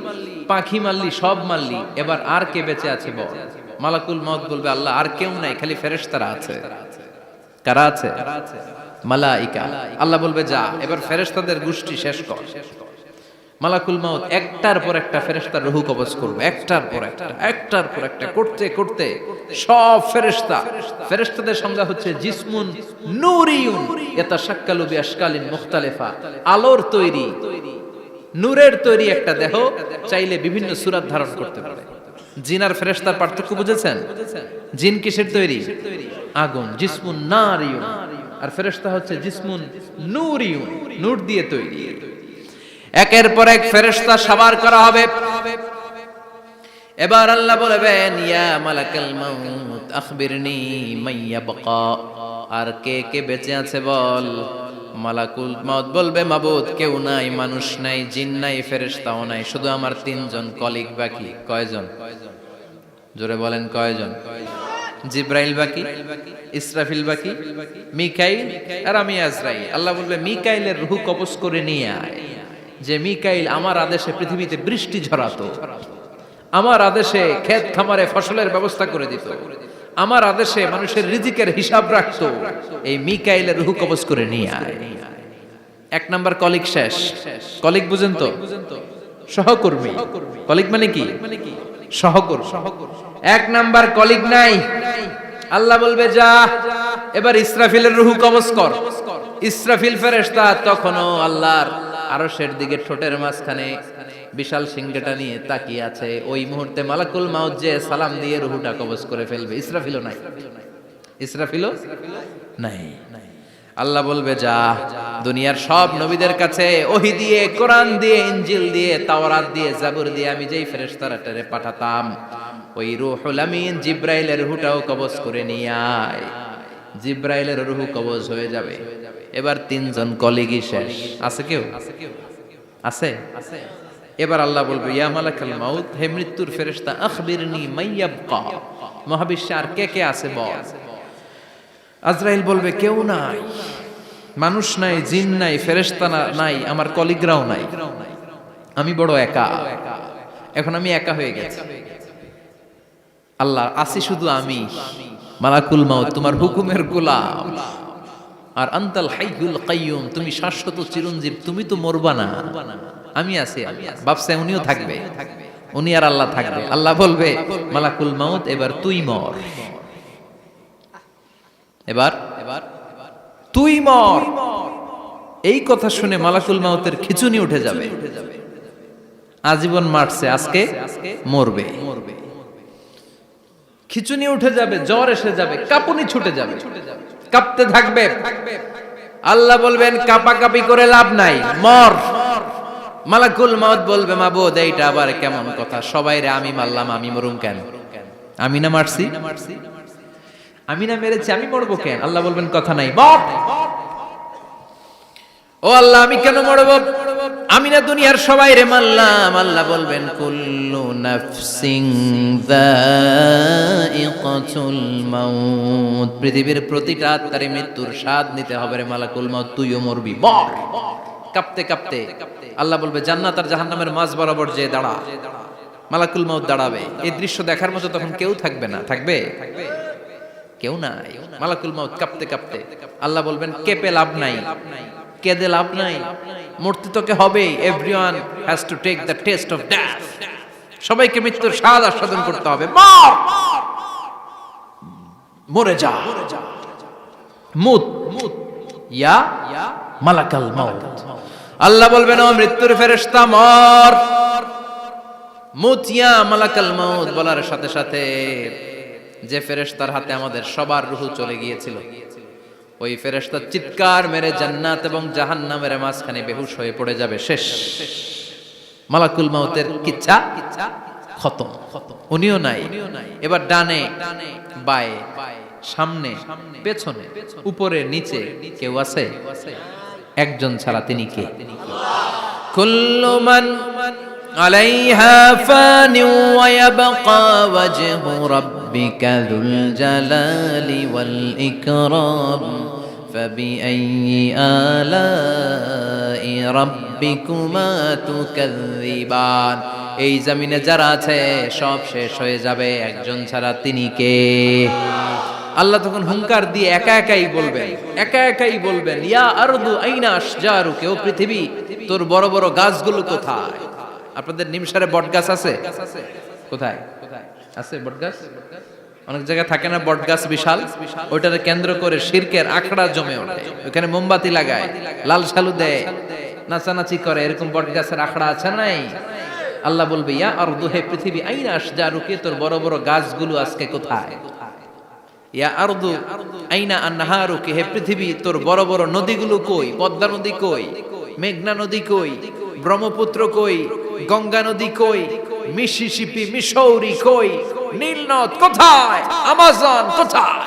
পাখি মারলি, সব মারলি, এবার আর কে বেঁচে আছে বল। মালাকুল মাউত বলবে, আল্লাহ আর কেউ নাই, খালি ফেরেশতারা আছে। কারা আছে? মালাইকা। আল্লাহ বলবে, যা এবার ফেরেশতাদের গোষ্ঠী শেষ কর। মালাকুল মাউত একটার পর একটা ফেরেশতার রূহ কবজ করবে, একটার পর একটা, একটার পর একটা করতে করতে সব ফেরেশতা। ফেরেশতাদের সংজ্ঞা হচ্ছে জিসমুন নূরিয়ুন ইয়াতাশাক্কালু বিআশকালিন মুখতালিফা, আলোর তৈরি, নূরের তৈরি একটা দেহ, চাইলে বিভিন্ন সূরত ধারণ করতে পারে। জিন আর ফেরেশতার পার্থক্য বুঝেছেন? জিন কিসের তৈরি? আগুন, জিসমুন নারিয়ুন। আর ফেরেশতা হচ্ছে জিসমুন নূরিয়ুন, নূর দিয়ে তৈরি। একের পর এক ফেরেশতা সবার করা হবে। এবার আল্লাহ বলবেন, ইয়া মালাকুল মাউত আখবিরনি মাইয়াবকা, আর কে কে বেঁচে আছে বল। মালাকুল মাউত বলবে, মাবুদ কেউ নাই, মানুষ নাই, জিন নাই, ফেরেশতাও নাই, শুধু আমার 3 জন কলিগ বাকি। কয়জন? জোরে বলেন, কয়জন? জিব্রাইল বাকি, ইসরাফিল বাকি, মিকাইল আর আমি আজরাইল। আল্লাহ বলবে, মিকাইলের রূহ কবজ করে নিয়ে আয়। যে মিকাইল আমার আদেশে পৃথিবীতে বৃষ্টি ঝরাতো, আমার আদেশে ক্ষেত খামারে ফসলের ব্যবস্থা করে দিত, আমার আদেশে মানুষের রিজিকের হিসাব রাখতো, এই মিকাইলের রূহ কবজ করে নিয়ে আয়। 1 নাম্বার কলিগ শেষ। কলিগ বুঝেন তো? সহকর্মী। কলিগ মানে কি? সহকর্মী। 1 নাম্বার কলিগ নাই। আল্লাহ বলবে, যা এবার ইসরাফিলের রূহ কবজ কর। ইসরাফিল ফেরেশতা তখনও আল্লাহর আরশের দিকে ঠোঁটের মাঝখানে বিশাল সিংহটা নিয়ে তাকিয়ে আছে। ওই মুহূর্তে মালাকুল মাউত যে সালাম দিয়ে রূহটা কবজ করে ফেলবে। ইসরাফিলও নাই, ইসরাফিলও নাই। আল্লাহ বলবে, যা দুনিয়ার সব নবীদের কাছে ওহী দিয়ে, কোরআন দিয়ে, ইনজিল দিয়ে, তাওরাত দিয়ে, জাবুর দিয়ে আমি যেই ফেরেশতাটারে পাঠাতাম, ওই রূহুল আমিন জিব্রাইলের রূহটাও কবজ করে নিয়ে আয়। জিব্রাইলের রূহ কবজ হয়ে যাবে। এবার 3 জন কলিগই শেষ। আছে কেউ? আছে? এবার আল্লাহ বলবে, ইয়া মালাকুল মাউত, হে মৃত্যুর ফেরেশতা, আখবিরনি মাইয়াবকা, মহাবিশ্বে আর কে কে আছে বল। আজরাইল বলবে, কেউ নাই, মানুষ নাই, জিন নাই, ফেরেশতা নাই, আমার কলিগরাও নাই, আমি বড় একা। এখন আমি একা হয়ে গেছি। আল্লাহ, আসি শুধু আমি। মালাকুল মাউত তোমার হুকুমের গোলাম, আর আনতাল হাইয়ুল কাইয়ুম তুমি শাশ্বত চিরঞ্জীব, তুমি তো মরবা না, আমি আছি। ভাবছে উনিও থাকবে, উনি আর আল্লাহ থাকবে। আল্লাহ বলবে মালাকুল মাউত এবার তুই মর, এবার তুই মর। এই কথা শুনে মালাকুল মাউতের খিচুনি উঠে যাবে। আজীবন মারছে, আজকে মরবে। খিচুনি উঠে যাবে, জ্বর এসে যাবে, কাঁপুনি ছুটে যাবে, কাঁপতে থাকবে। আল্লাহ বলবেন কাঁপাকাঁপি করে লাভ নাই, মর। মালাকুল মাউত বলবে মাবুদ এইটা আবার কেমন কথা, সবাই রে আমি মারলাম, আমি মরুম কেন? আমি না মারছি, আমি না মেরেছি, আমি মরবো কেন? আল্লাহ বলবেন কথা নাই, মর। ও আল্লাহ আমি কেন মরবো? আমি না দুনিয়ার সবাই রে মারলাম। আল্লাহ বলবেন কুল্লু নাফসিন যায়িকাতুল মাউত, পৃথিবীর প্রতিটা আত্মারে মৃত্যুর স্বাদ নিতে হবে রে মালাকুল মাউত, তুইও মরবি, মর। কাঁপতে কাঁপতে আল্লাহ বলবে জান্নাত আর জাহান্নামের মাঝ বরাবর যে দাঁড়া। মালাকুল মাউত দাঁড়াবে, এই দৃশ্য দেখার মতো তখন কেউ থাকবে না, থাকবে কেউ নাই। মালাকুল মাউত কাঁপতে কাঁপতে আল্লাহ বলবেন কেঁপে লাভ নাই, কেঁদে লাভ নাই, মরতে তোকে হবে। Everyone has to take the test of death, সবাইকে মৃত্যুর স্বাদ আস্বাদন করতে হবে। মর, মরে যা, মুত ইয়া মালাকাল মাউত। আল্লাহ বলবেন ও মৃত্যুর ফেরেশতা মর, মুত ইয়া মালাকাল মাউত। বলার সাথে সাথে যে ফেরেশতার হাতে আমাদের সবার রূহ চলে গিয়েছিল, ওই ফেরেশতা চিৎকার মেরে জান্নাত এবং জাহান্নামের মাঝখানে বেহুশ হয়ে পড়ে যাবে, শেষ। মালাকুল মাউতের কিচ্ছা খতম, উনিও নাই। এবার ডানে বায়ে সামনে পেছনে উপরে নিচে কেউ আছে? একজন ছাড়া, তিনি কে? কুল্লু মান আলাইহা ফানি ওয়া ইয়াবকা ওয়াজহু রাব্বিকা যুল জালালি ওয়াল ইকরাম ফাবিআইয়ি আলাই রাব্বিকুমা তুকাযযিবান। এই জমিনে যারা আছে সব শেষ হয়ে যাবে, একজন ছাড়া, তিনি কে? আল্লাহ তখন হুঙ্কার দিয়ে একা একাই বলবেন, একা একাই বলবেন ইয়া আরদু আইনা আশজারুকা, ও পৃথিবী তোর বড় বড় গাছগুলো কোথায়? আপনাদের নিমসারে বট গাছ আছে? কোথায় আছে বট গাছ? অনেক জায়গায় থাকে না বট গাছ বিশাল, ওইটাকে কেন্দ্র করে শিরকের আখড়া জমে ওঠে, ওখানে মোমবাতি লাগায়, লাল শালু দেয়, নাচানাচি করে, এরকম বট গাছের আখড়া আছে নাই? আল্লাহ বলবে ইয়া আরদু, হে পৃথিবী, আইনা আশজারুকা, তোর বড় বড় গাছগুলো আজকে কোথায়? ইয়া আরদু আইনা আনহারুকা, হে পৃথিবী তোর বড় বড় নদীগুলো কই? পদ্মা নদী কই? মেঘনা নদী কই? ব্রহ্মপুত্র কই? গঙ্গা নদী কই? মিসিসিপি, মিসৌরি কই? নীল নদ কোথায়? আমাজন কোথায়?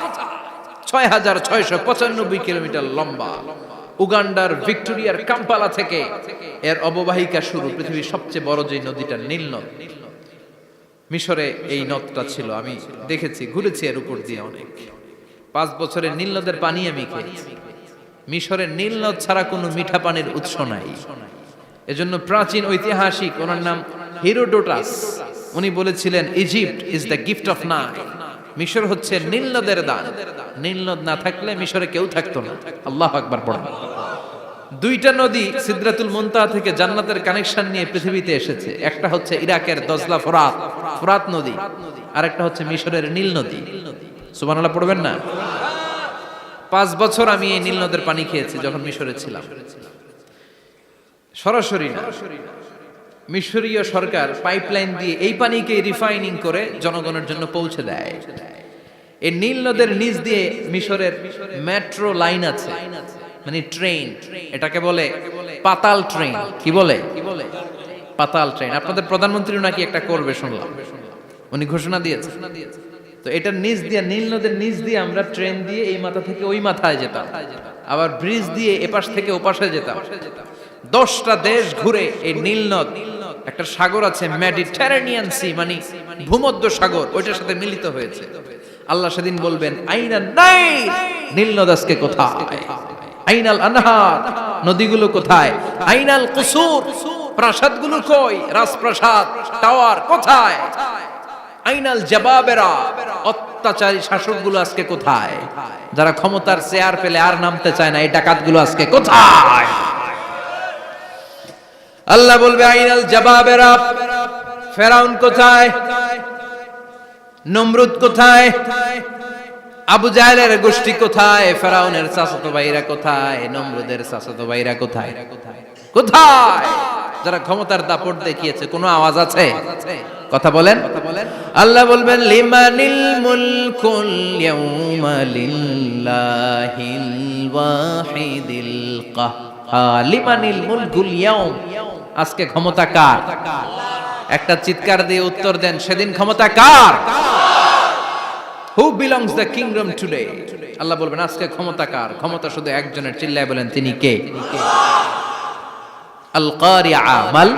৬৬৯৫ কিলোমিটার লম্বা, উগান্ডার ভিক্টোরিয়ার কাম্পালা থেকে এর অববাহিকা শুরু। পৃথিবীর সবচেয়ে বড় যে নদীটা নীল নদ, মিশরে এই নদটা ছিল। আমি দেখেছি, ঘুরেছি এর উপর দিয়ে অনেক। 5 বছরের নীল নদের পানি আমি খেয়েছি। মিশরের নীল নদ ছাড়া কোনো মিঠা পানির উৎস নাই। এজন্য প্রাচীন ঐতিহাসিক, ওনার নাম হিরোডোটাস, উনি বলেছিলেন Egypt is the gift of Nile, মিশর হচ্ছে নীল নদের দান। নীল নদ না থাকলে মিশরে কেউ থাকতো না। আল্লাহু আকবার পড়েন। 2টা নদী সিদরাতুল মুনতাহা থেকে জান্নাতের কানেকশন নিয়ে পৃথিবীতে এসেছে। একটা হচ্ছে ইরাকের দজলা ফোরাত নদী, আর একটা হচ্ছে মিশরের নীল নদী। সুবহানাল্লাহ পড়বেন না? 5 বছর আমি এই নীল নদের পানি খেয়েছি যখন মিশরে ছিলাম। সরাসরি না, মিশরীয় সরকার পাইপলাইন দিয়ে এই পানিকে রিফাইনিং করে জনগণের জন্য পৌঁছে দেয়। এই নীল নদের নিচ দিয়ে মিশরের মেট্রো লাইন আছে, মানে ট্রেন, এটাকে বলে পাতাল ট্রেন। কি বলে? পাতাল ট্রেন। আপনাদের প্রধানমন্ত্রী নাকি একটা করবে শুনলাম, উনি ঘোষণা দিয়েছে। তো এটার নিচ দিয়ে, নীল নদের নিচ দিয়ে আমরা ট্রেন দিয়ে এই মাথা থেকে ওই মাথায় যেতাম, আবার ব্রিজ দিয়ে এপাশ থেকে ওপাশে যেতাম। 10টা দেশ ঘুরে এই নীল নদ, একটা সাগর আছে মেডিটেরেনিয়ান সি, মানে ভূমধ্য সাগর, ওইটার সাথে মিলিত হয়েছে। আল্লাহ সেদিন বলবেন আইনা নাই, নীল নদ আজকে কোথায়? আইনাল আনহার, নদীগুলো কোথায়? আইনাল কুসুর, প্রাসাদগুলো কই? রাজপ্রাসাদ, টাওয়ার কোথায়? আইনাল জাবাবেরা, অত্যাচারী শাসকগুলো আজকে কোথায়? যারা ক্ষমতার চেয়ার পেলে আর নামতে চায় না, এই ডাকাতগুলো আজকে কোথায়? আল্লাহ বলবে আইনাল জাবাবেরা, ফেরাউন কোথায়? নমরুদ কোথায়? আবু জাহেলের গোষ্ঠী কোথায়? ফেরাউনের চাচাতো ভাইরা কোথায়? নমরুদের চাচাতো ভাইরা কোথায়? কোথায়? যারা ক্ষমতার দাপট দেখিয়েছে, কোনো আওয়াজ আছে? কথা বলেন। আল্লাহ বলবেন লিমানিল মুলকুল ইয়াউমা লিল্লাহিল ওয়াহিদিল কাহ্হার। লিমানিল মুলকুল ইয়াউম, আজকে ক্ষমতা কার? একটা চিৎকার দিয়ে উত্তর দেন, সেদিন ক্ষমতা কার? Who belongs the kingdom today? আল্লাহ বলবেন আজকে ক্ষমতা কার? ক্ষমতা শুধু একজনের, চিল্লায় বলেন তিনি কে? আল কারিআ মাল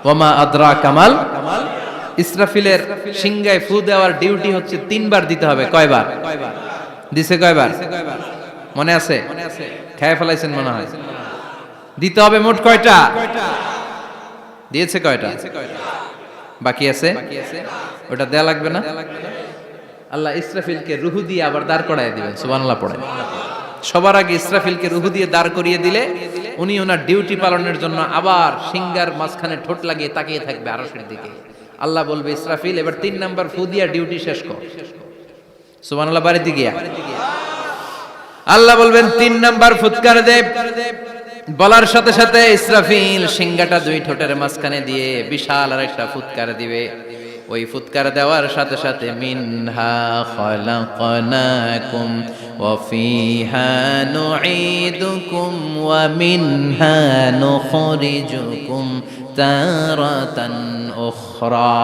ওয়া মা আদরাকা মাল। ইসরাফিলের সিংহায় ফু দেওয়ার ডিউটি হচ্ছে 3 বার দিতে হবে। কয়বার দিছে? কয়বার মনে আছে? খেয়ে ফেলাইছেন মনে হয়। দিতে হবে মোট কয়টা? দিয়েছে কয়টা? বাকি আছে? ওটা দেয়া লাগবে না? আল্লাহ ইসরাফিলকে রুহু দিয়ে আবার দাঁড় করায় দিবেন। সুবহানাল্লাহ পড়ে। সবার আগে ইসরাফিলকে রুহু দিয়ে দাঁড় করিয়ে দিলে উনি ওনার ডিউটি পালনের জন্য আবার সিংহার মাঝখানে ঠোঁট লাগিয়ে তাকিয়ে থাকবে আরশের দিকে। আল্লাহ বলবে ইসরাফিল এবার 3 নাম্বার ফু দিয়া ডিউটি শেষ কর। সুবহানাল্লাহ। বাড়িতে গিয়া আল্লাহ বলবেন 3 নাম্বার ফুৎকার দে। বলার সাথে সাথে ইসরাফিল সিংহাটা 2 ঠোঁটের মাঝখানে দিয়ে বিশাল আরেকটা ফুৎকার দিবে। ওই ফুৎকার দেওয়ার সাথে সাথে মিনহা খালাকনাকুম ওয়া ফিহা নুঈদুকুম ওয়া মিনহা নুখরিজুকুম তারাতান উখরা।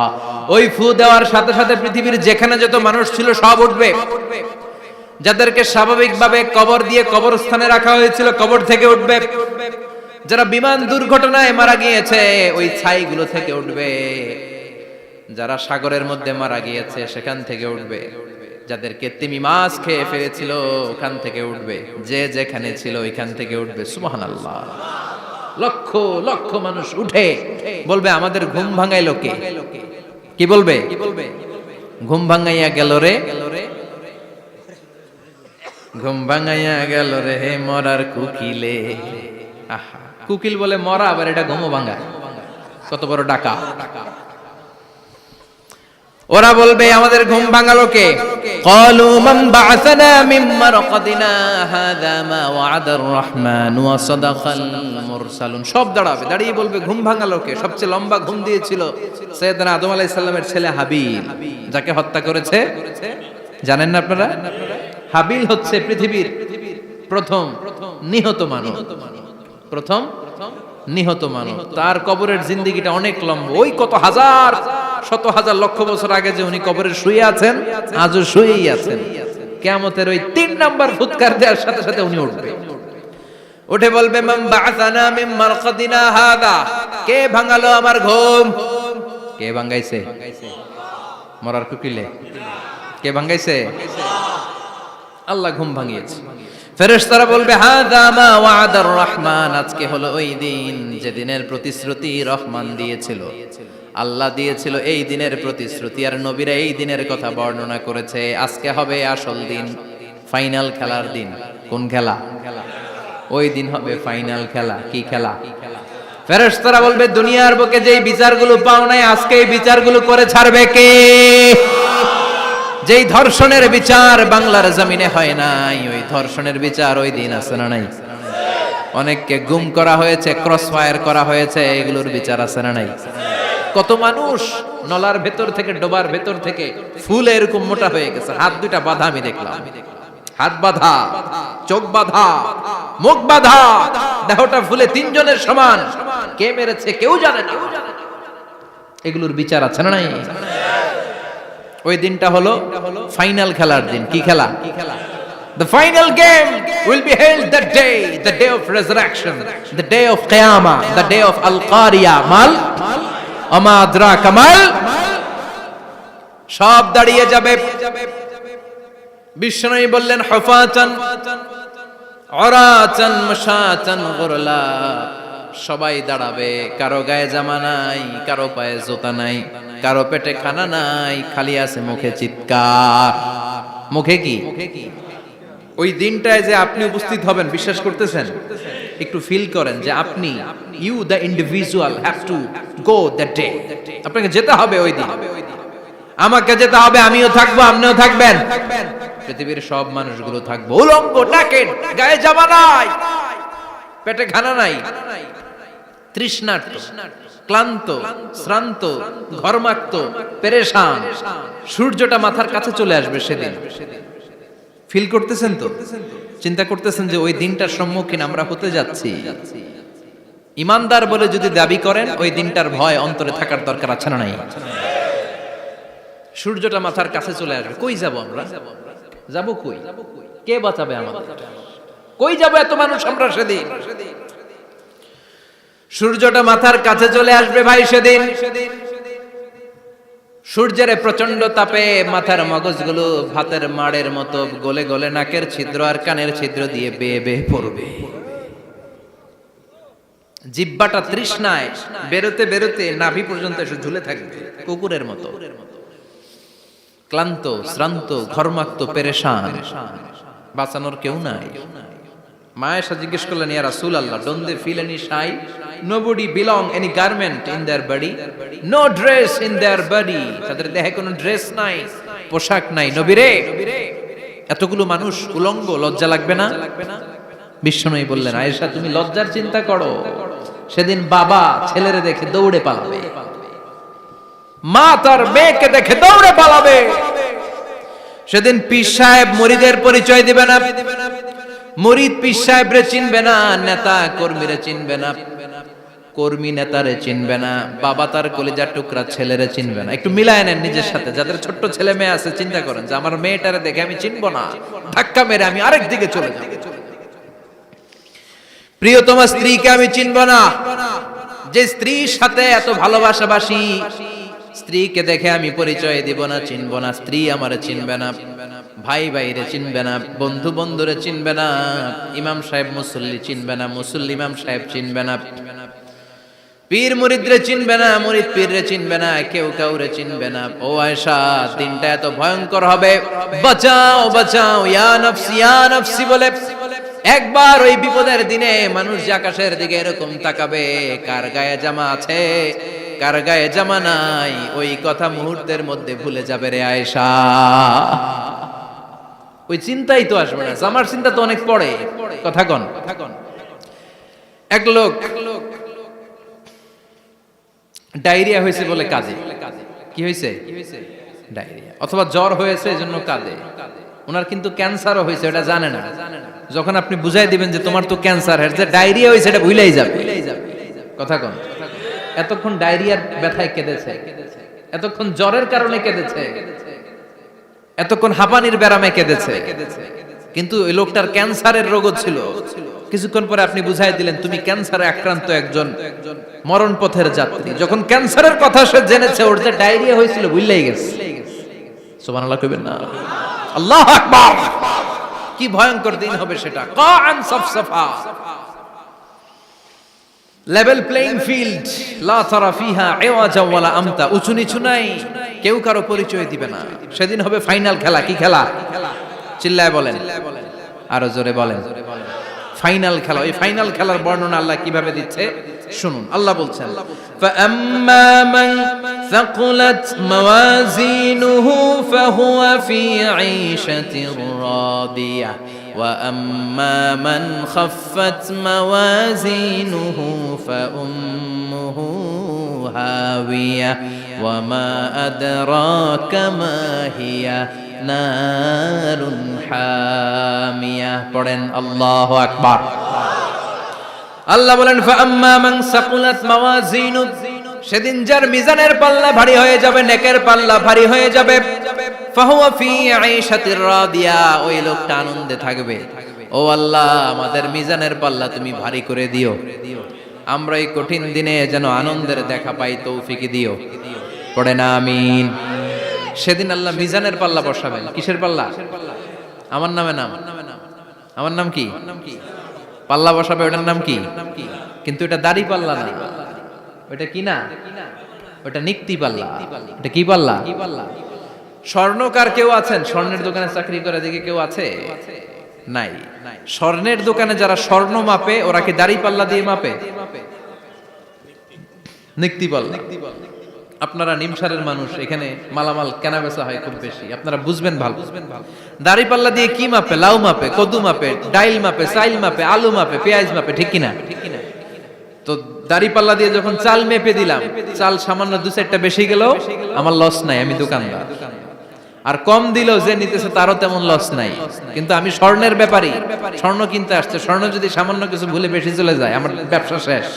ওই ফু দেওয়ার সাথে সাথে পৃথিবীর যেখানে যত মানুষ ছিল সব উঠবে। যাদেরকে স্বাভাবিকভাবে কবর দিয়ে কবরস্থানে রাখা হয়েছিল কবর থেকে উঠবে। যারা বিমান দুর্ঘটনায় মারা গিয়েছে ওই ছাইগুলো থেকে উঠবে। যারা সাগরের মধ্যে মারা গিয়েছে সেখান থেকে উঠবে। যাদেরকে তিমি মাছ খেয়ে ফেলেছিল ওখান থেকে উঠবে। যে যেখানে ছিল ওইখান থেকে উঠবে। সুবহানাল্লাহ। লক্ষ লক্ষ মানুষ উঠে বলবে আমাদের ঘুম ভাঙাইলো কে? কি বলবে? ঘুম ভাঙাইয়া গেল রে, ঘুম ভাঙাইয়া গেল রে মরার কুকিলে। আহা, কুকিল বলে মরা, আবার এটা ঘুমো ভাঙা। কত বড় ডাকা। ওরা বলবে আমাদের ঘুম ভাঙালো কে? ক্বালু মান বা'আসানা মিন মারকাদিনা হাযা মা ওয়া'দার রহমান ওয়া সাদাকাল মুরসালুন। সব দাঁড়াবে, দাঁড়িয়ে বলবে ঘুম ভাঙালো কে? সবচেয়ে লম্বা ঘুম দিয়েছিল সাইয়েদনা আদম আলাইহিস সালামের ছেলে হাবিল, যাকে হত্যা করেছে। জানেন না আপনারা? হাবিল হচ্ছে পৃথিবীর প্রথম নিহত মানব। প্রথম নিহত মানব। তার কবরের জিন্দেগিটা অনেক লম্বা। ওই কত হাজার শত হাজার লক্ষ বছর আগে যে উনি কবরে শুয়ে আছেন, আজও শুয়েই আছেন। কিয়ামতের ওই 3 নাম্বার ফুৎকার দেওয়ার সাথে সাথে উনি উঠবে। উঠে বলবে মান বা'আসানা মিন মারকাদিনা হাযা। কে ভাঙালো আমার ঘুম? কে ভাঙাইছে? মরার কুকিলে কে ভাঙাইছে? আল্লাহ ঘুম ভাঙিয়েছে। ফেরেশতারা বলবে হাযা মা ওয়া'দার রহমান। আজকে হলো ওই দিন যে দিনের প্রতিশ্রুতি রহমান দিয়েছিল, আল্লাহ দিয়েছিল। এই দিনের প্রতিশ্রুতি আর নবীরা এই দিনের কথা বর্ণনা করেছে। আজকে হবে আসল দিন, ফাইনাল খেলার দিন। কোন খেলা? ওই দিন হবে ফাইনাল খেলা। কি খেলা? ফেরেশতারা বলবে দুনিয়ার বুকে যেই বিচারগুলো পাও নাই আজকে এই বিচারগুলো করে ছাড়বে কে? যেই ধর্ষণের বিচার বাংলার জমিনে হয় নাই, ওই ধর্ষণের বিচার ওই দিন আছে না নাই? অনেককে গুম করা হয়েছে, ক্রস ফায়ার করা হয়েছে, এগুলোর বিচার আছে না নাই? কত মানুষ নলার ভেতর থেকে, ডোবার ভেতর থেকে ফুল এরকম মোটা হয়ে গেছে। হাত দুইটা বাঁধা আমি দেখলাম। হাত বাঁধা, চোখ বাঁধা, মুখ বাঁধা, দেহটা ফুলে 3 জনের সমান। কে মেরেছে কেউ জানে না। এগুলোর বিচার আছে না নাই? ওই দিনটা হলো ফাইনাল খেলার দিন। কি খেলা? The final game will be held that day, the day of resurrection, the day of Qiyamah, the day of Al-Qari'ah. Mal আমা আদরাকা মাল। সব দাঁড়িয়ে যাবে। বিষ্ণু বললেন হুফাতান উরাতান মাশাতান গুরলা। সবাই দাঁড়াবে, কারো গায়ে জামা নাই, কারো পায়ে জুতা নাই। কারো পেটে খানা নাই, খালি আছে মুখে চিৎকার। মুখে কি? ওই দিনটায় যে আপনি উপস্থিত হবেন, বিশ্বাস করতেছেন? একটু ফিল করেন যে আপনি, you the individual have to go that day. আপনাকে যেতে হবে ওই দিন, আমাকে যেতে হবে, আমিও থাকবো, আপনিও থাকবেন, পৃথিবীর সব মানুষগুলো থাকবো উলঙ্গ, নাকেড, গায়ে জামা নাই, পেটে খানা নাই, তৃষ্ণার্ত, ক্লান্ত, শ্রান্ত, ঘর্মাক্ত, পেরেশান। সূর্যটা মাথার কাছে চলে আসবে সেদিন। ফিল করতেছেন তো? চিন্তা করতেছেন যে ওই দিনটার সম্মুখীন আমরা হতে যাচ্ছি। ইমানদার বলে যদি দাবি করেন, ওই দিনটার ভয় অন্তরে থাকার দরকার আছে না নাই? সূর্যটা মাথার কাছে চলে আসবে, কই যাব আমরা? যাব কই? কে বাঁচাবে আমাদের? কই যাব এত মানুষ আমরা সেদিন? সূর্যটা মাথার কাছে চলে আসবে ভাই সেদিন। সূর্যের প্রচন্ড তাপে মাথার মগজগুলো ভাতের মাড়ের মতো গলে গলে নাকের ছিদ্র আর কানের ছিদ্র দিয়ে বেয়ে বেয়ে পড়বে। জিহ্বাটা তৃষ্ণায় বেরোতে বেরোতে নাভি পর্যন্ত এসে ঝুলে থাকবে কুকুরের মতো। ক্লান্ত, শ্রান্ত, ঘর্মাক্ত, পেরেশান, বাঁচানোর কেউ নাই। মায়েশা জিজ্ঞেস করলেন, ইয়া রাসূলুল্লাহ, don't they feel any shy? Nobody belong any garment in their body, no dress in their body. তাদের দেহে কোনো ড্রেস নাই, পোশাক নাই। নবী রে, এতগুলো মানুষ উলঙ্গ, লজ্জা লাগবে না? বিশ্বনবী বললেন, আয়েশা তুমি লজ্জার চিন্তা করো, সেদিন বাবা ছেলেরে দেখে দৌড়ে পালাবে, মা তার মেয়েকে দেখে দৌড়ে পালাবে। সেদিন পীর সাহেব মুরিদের পরিচয় দিবে না, মুরিদ পীর সাহেবরে চিনবে না, নেতা কর্মীরে চিনবে না, কর্মী নেতারে চিনবে না, বাবা তার কলিজার টুকরা ছেলেরে চিনবে না। একটু মিলায় নেন নিজের সাথে। যাদের ছোট্ট ছেলে মেয়ে আছে, চিন্তা করেন যে আমার মেয়েটারে দেখে আমি চিনবো না, ধাক্কা মেরে আমি আরেক দিকে চলে যাব। প্রিয়তমা স্ত্রীকে আমি চিনবো না, যে স্ত্রীর সাথে এত ভালোবাসাবাসি, স্ত্রীকে দেখে আমি পরিচয় দিব না, চিনবো না। স্ত্রী আমারে চিনবে না, ভাই ভাইরে চিনবে না, বন্ধু বন্ধুরে চিনবে না, ইমাম সাহেব মুসল্লি চিনবে না, মুসল্লি ইমাম সাহেব চিনবে না, পীর মুরিদরে চিনবে না, মুরিদ পীররে চিনবে না, কেউ কাউরে চিনবে না। ও আয়েশা, দিনটা এত ভয়ঙ্কর হবে, বাঁচাও বাঁচাও, ইয়া নফসি ইয়া নফসি বলে একবার ওই বিপদের দিনে মানুষ যে আকাশের দিকে এরকম তাকাবে, কার গায়ে জামা আছে কার গায়ে জামা নাই, ওই কথা মুহূর্তের মধ্যে ভুলে যাবে রে আয়েশা। ওই চিন্তাই তো আসবে না, জামার চিন্তা তো অনেক পরে। কথা কন। এক লোক ডায়রিয়া হয়েছে বলে কাঁদে। কি হয়েছে? ডায়রিয়া, অথবা জ্বর হয়েছে এজন্য কাঁদে। ওনার কিন্তু ক্যান্সারও হয়েছে, এটা জানে না। যখন আপনি বুঝাই দিবেন যে তোমার তো ক্যান্সার, যে ডায়রিয়া হয়েছে এটা ভুলেই যাবে। কথা কন। এতক্ষণ ডায়রিয়ার ব্যথায় কেঁদেছে, এতক্ষণ জ্বরের কারণে কেঁদেছে, এতক্ষণ হাঁপানির ব্যারামে কেঁদেছে, কিন্তু ওই লোকটার ক্যান্সারের রোগও ছিল। কিছুক্ষণ পরে আপনি বুঝাই দিলেন তুমি ক্যান্সারে আক্রান্ত একজন মরণ পথের যাত্রী। যখন ক্যান্সারের কথা সে জেনেছে, ওর যে ডায়রিয়া হয়েছিল ভুলেই গেছে। সুবহানাল্লাহ কইবেন না? আল্লাহু আকবার। কি ভয়ঙ্কর দিন হবে সেটা। কাআন সাফসাফা, লেভেল প্লেইং ফিল্ড, লা তারা ফিহা ইওয়াজা ওয়ালা আমতা। উঁচু নিচু নাই, কেউ কারো পরিচয় দিবে না। সেদিন হবে ফাইনাল খেলা। কি খেলা? চিল্লায় বলেন, আরো জোরে বলেন। ফাইনাল খেলা। ওই ফাইনাল খেলার বর্ণনা আল্লাহ কিভাবে দিচ্ছে শুনুন। আল্লাহ বলছেন, ফাআম্মা মান সাকুলাত মাওয়াজিনুহু ফাহুয়া ফি ঈশাতির রাদিয়া ওয়া আম্মা মান খাফফাত মাওয়াজিনুহু ফাউম্মুহু হাওিয়া ওয়া মা আদরাকা মা হিয়া নারুন হামিয়া। পড়েন আল্লাহু আকবার। আল্লাহ বলেন, ফাআম্মা মান সাকুলাত মাওয়াজিনু, সেদিন যার মিজানের পাল্লা ভারী হয়ে যাবে, নেকের পাল্লা ভারী হয়ে যাবে, ফাহুয়া ফি ঈশাতির রাদিয়া, ওই লোকটা আনন্দে থাকবে। ও আল্লাহ, আমাদের মিজানের পাল্লা তুমি ভারী করে দিও, আমরা এই কঠিন দিনে যেন আনন্দের দেখা পাই, তৌফিক দিও। পড়েন আমিন। সেদিন আল্লাহ মিজানের পাল্লা বসাবেন। কিসের পাল্লা? আমার নামে নাম। আমার নাম কি? পাল্লা বসাবে, ওটার নাম কি? কিন্তু এটা দাড়ি পাল্লা না। ওটা কি না? ওটা নিক্তি পাল্লা। এটা কি পাল্লা? স্বর্ণকার কেউ আছেন? স্বর্ণের দোকানে চাকরি করে দেখে কেউ আছে? নাই। স্বর্ণের দোকানে যারা স্বর্ণ মাপে ওরা কি দাড়ি পাল্লা দিয়ে মাপে? নিক্তি পাল্লা। আপনারা নিমসারের মানুষ, এখানে মালামাল কেনা বেচা হয় খুব বেশি, আপনারা বুঝবেন ভালো। দাড়ি পাল্লা দিয়ে কি মাপে? লাউ মাপে, কদু মাপে, ডাইল মাপে, চাইল মাপে, আলু মাপে, পেঁয়াজ মাপে, ঠিক কিনা? তো দাড়ি পাল্লা দিয়ে যখন চাল মেপে দিলাম, চাল সামান্য 2-4টা বেশি গেল, আমার লস নাই, আমি দোকানদার। আর কম দিল যে নিতেছে তারও তেমন লস নাই। কিন্তু আমি স্বর্ণের ব্যাপারী, স্বর্ণ কিনতে আসছে, স্বর্ণ যদি সামান্য কিছু ভুলে বেশি চলে যায় আমার ব্যবসা শেষ।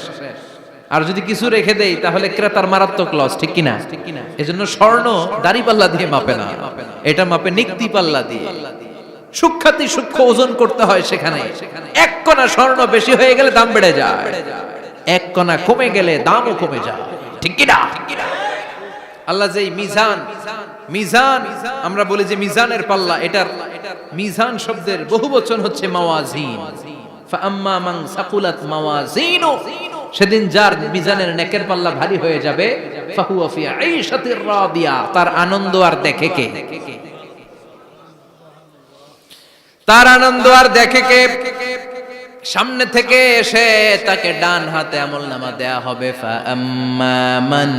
আর যদি কিছু রেখে দেই তাহলে ক্রেতার মারাত্মক লস, ঠিক কিনা? এজন্য স্বর্ণ দাড়ি পাল্লা দিয়ে মাপে না, এটা মাপে নিক্তি পাল্লা দিয়ে। সূক্ষ্মাতি সূক্ষ্ম ওজন করতে হয় সেখানে। এক কণা স্বর্ণ বেশি হয়ে গেলে দাম বেড়ে যায়, এক কণা কমে গেলে দামও কমে যায়, ঠিক কিনা? আল্লাহ যে মিজান, মিজান আমরা বলি যে মিজানের পাল্লা, এটার মিজান শব্দের বহুবচন হচ্ছে মাওয়াজিন। ফাআম্মা মান সাকুলাত মাওয়াজিনু, সেদিন যার মিজানের নেকের পাল্লা ভারী হয়ে যাবে, ফাহুয়া ফি আইশাতির রাদিয়া, তার আনন্দ আর দেখে কে? তার আনন্দ আর দেখে কে? সামনে থেকে এসে তাকে ডান হাতে আমলনামা দেয়া হবে। ফাআম্মা মান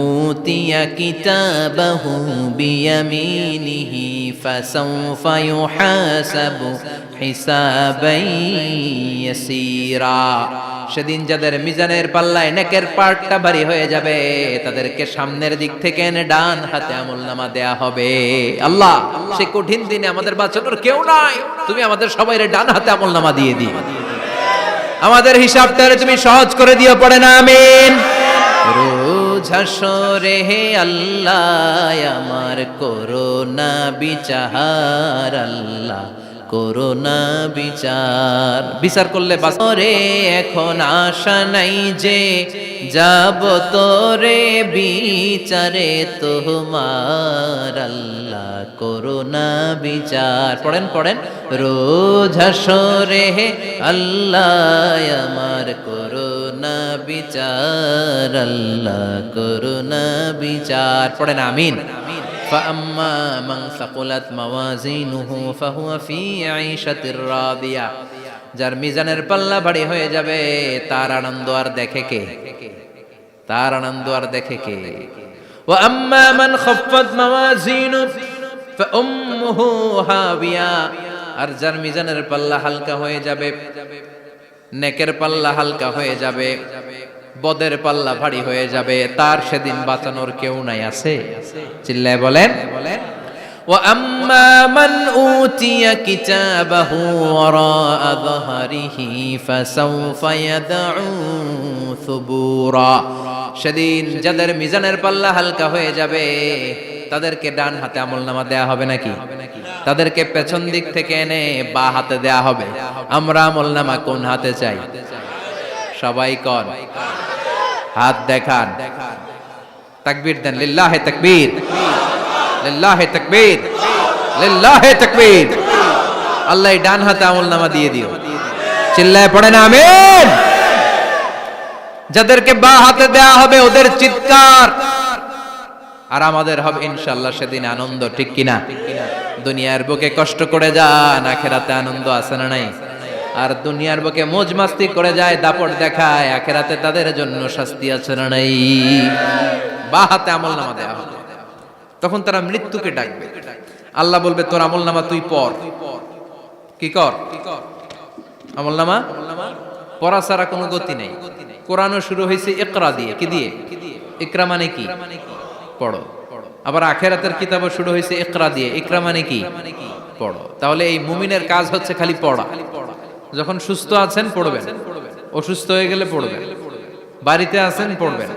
উতিয়া কিতাবাহু বিয়ামিনিহি ফাসাউফা ইউহাসাবু হিসাবান ইয়াসীরা, সেদিন যাদের মিজানের পাল্লায় নেকের পার্টটা ভারী হয়ে যাবে তাদেরকে সামনের দিক থেকে এনে ডান হাতে আমলনামা দেয়া হবে। আল্লাহ, সে কঠিন দিনে আমাদের বাঁচানোর কেউ নাই, তুমি আমাদের সবাইরে ডান হাতে আমলনামা দিয়ে দিও, আমাদের হিসাবটা তুমি সহজ করে দিও, পড়ে না আমিন। রোজ হাসরে হে আল্লাহ আমার করোনা বিচার, আল্লাহ করোনা বিচার, বিচার করলে বাসরে এখন আশা নাই যে যাব তোরে বিচারে তোমার, আল্লাহ করোনা বিচার। পড়েন পড়েন, রোজ হাসরে হে আল্লাহ আমার করোনা বিচার, আল্লাহ করোনা বিচার, পড়েন আমিন। فأما من ثقلت موازينه فهو في عيشة راضية, যার মিজানের পাল্লা ভারী হয়ে যাবে তার আনন্দ আর দেখে কে? তার আনন্দ আর দেখে কে? وأما من خفت موازينه فأمه هاوية, আর যার মিজানের পাল্লা হালকা হয়ে যাবে, নেকের পাল্লা হালকা হয়ে যাবে, বদের পাল্লা ভারী হয়ে যাবে, তার সেদিন বাঁচানোর কেউ নাই। আছে? চিল্লায় বলেন। ওয়া আম্মা মান উতিয়া কিতাবাহু ওয়ারাআ যাহরিহি ফাসাউফা ইয়াদউ সুবুরা, সেদিন যাদের মিজানের পাল্লা হালকা হয়ে যাবে তাদেরকে ডান হাতে আমলনামা দেয়া হবে নাকি? তাদেরকে পেছন দিক থেকে এনে বা হাতে দেয়া হবে। আমরা আমলনামা কোন হাতে চাই? সবাই কোন হাত দেখান, তাকবীর দেন, লিল্লাহে তাকবীর, লিল্লাহে তাকবীর, লিল্লাহে তাকবীর। আল্লাহ ডান হাতে আমলনামা দিয়ে দিও, চিল্লায় পড়েন আমিন। যাদেরকে বা হাতে দেয়া হবে ওদের চিৎকার আর আমাদের হবে ইনশাআল্লাহ সেদিন আনন্দ, ঠিক কিনা? দুনিয়ার বুকে কষ্ট করে যান, আখিরাতে আনন্দ আছে না নাই? আর দুনিয়ার বুকে মौज মাস্তি করে যায়, দাপট দেখায়, আখিরাতে তাদের জন্য শাস্তি আছে না নাই? বা হাতে আমলনামা দেয়া হবে, তখন তারা মৃত্যুকে ডাকবে। আল্লাহ বলবে তোর আমলনামা তুই পড়। কি কর? আমলনামা পড়া ছাড়া কোনো গতি নেই। কোরআনও শুরু হয়েছে ইকরা দিয়ে। কি দিয়ে? ইকরা মানে কি? পড়ো। আবার আখিরাতের কিতাবও শুরু হয়েছে ইকরা দিয়ে। ইকরা মানে কি? পড়ো। তাহলে এই মুমিনের কাজ হচ্ছে খালি পড়া। যখন সুস্থ আছেন পড়বেন, অসুস্থ হয়ে গেলে পড়বেন, বাড়িতে আছেন পড়বেন,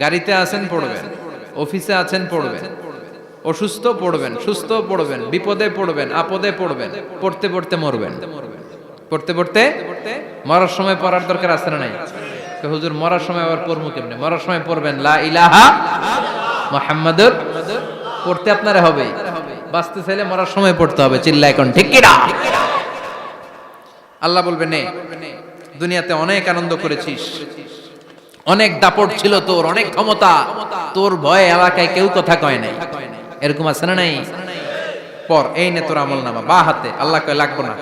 গাড়িতে আছেন পড়বেন, অফিসে আছেন পড়বেন, অসুস্থ পড়বেন, সুস্থ পড়বেন, বিপদে পড়বেন, আপদে পড়বেন, পড়তে পড়তে মরবেন, পড়তে পড়তে মরার সময় পড়ার দরকার আছে না নাই? হুজুর মরার সময় আবার পড়বো কেমনে? মরার সময় পড়বেন লা ইলাহা মুহাম্মাদুর, পড়তে আপনারা হবে। বাঁচতে চাইলে মরার সময় পড়তে হবে, চিল্লা এখন ঠিক কিনা? আল্লাহ বলবে নে, দুনিয়াতে অনেক আনন্দ করেছিস, অনেক দাপট ছিল তোর, অনেক ক্ষমতা, তোর ভয়ে এলাকায় কেউ কথা কয় নাই। এরকম আছে না নাই? পর এই নে তোর আমল নামা বা হাতে। আল্লাহ কয় লাগবে না।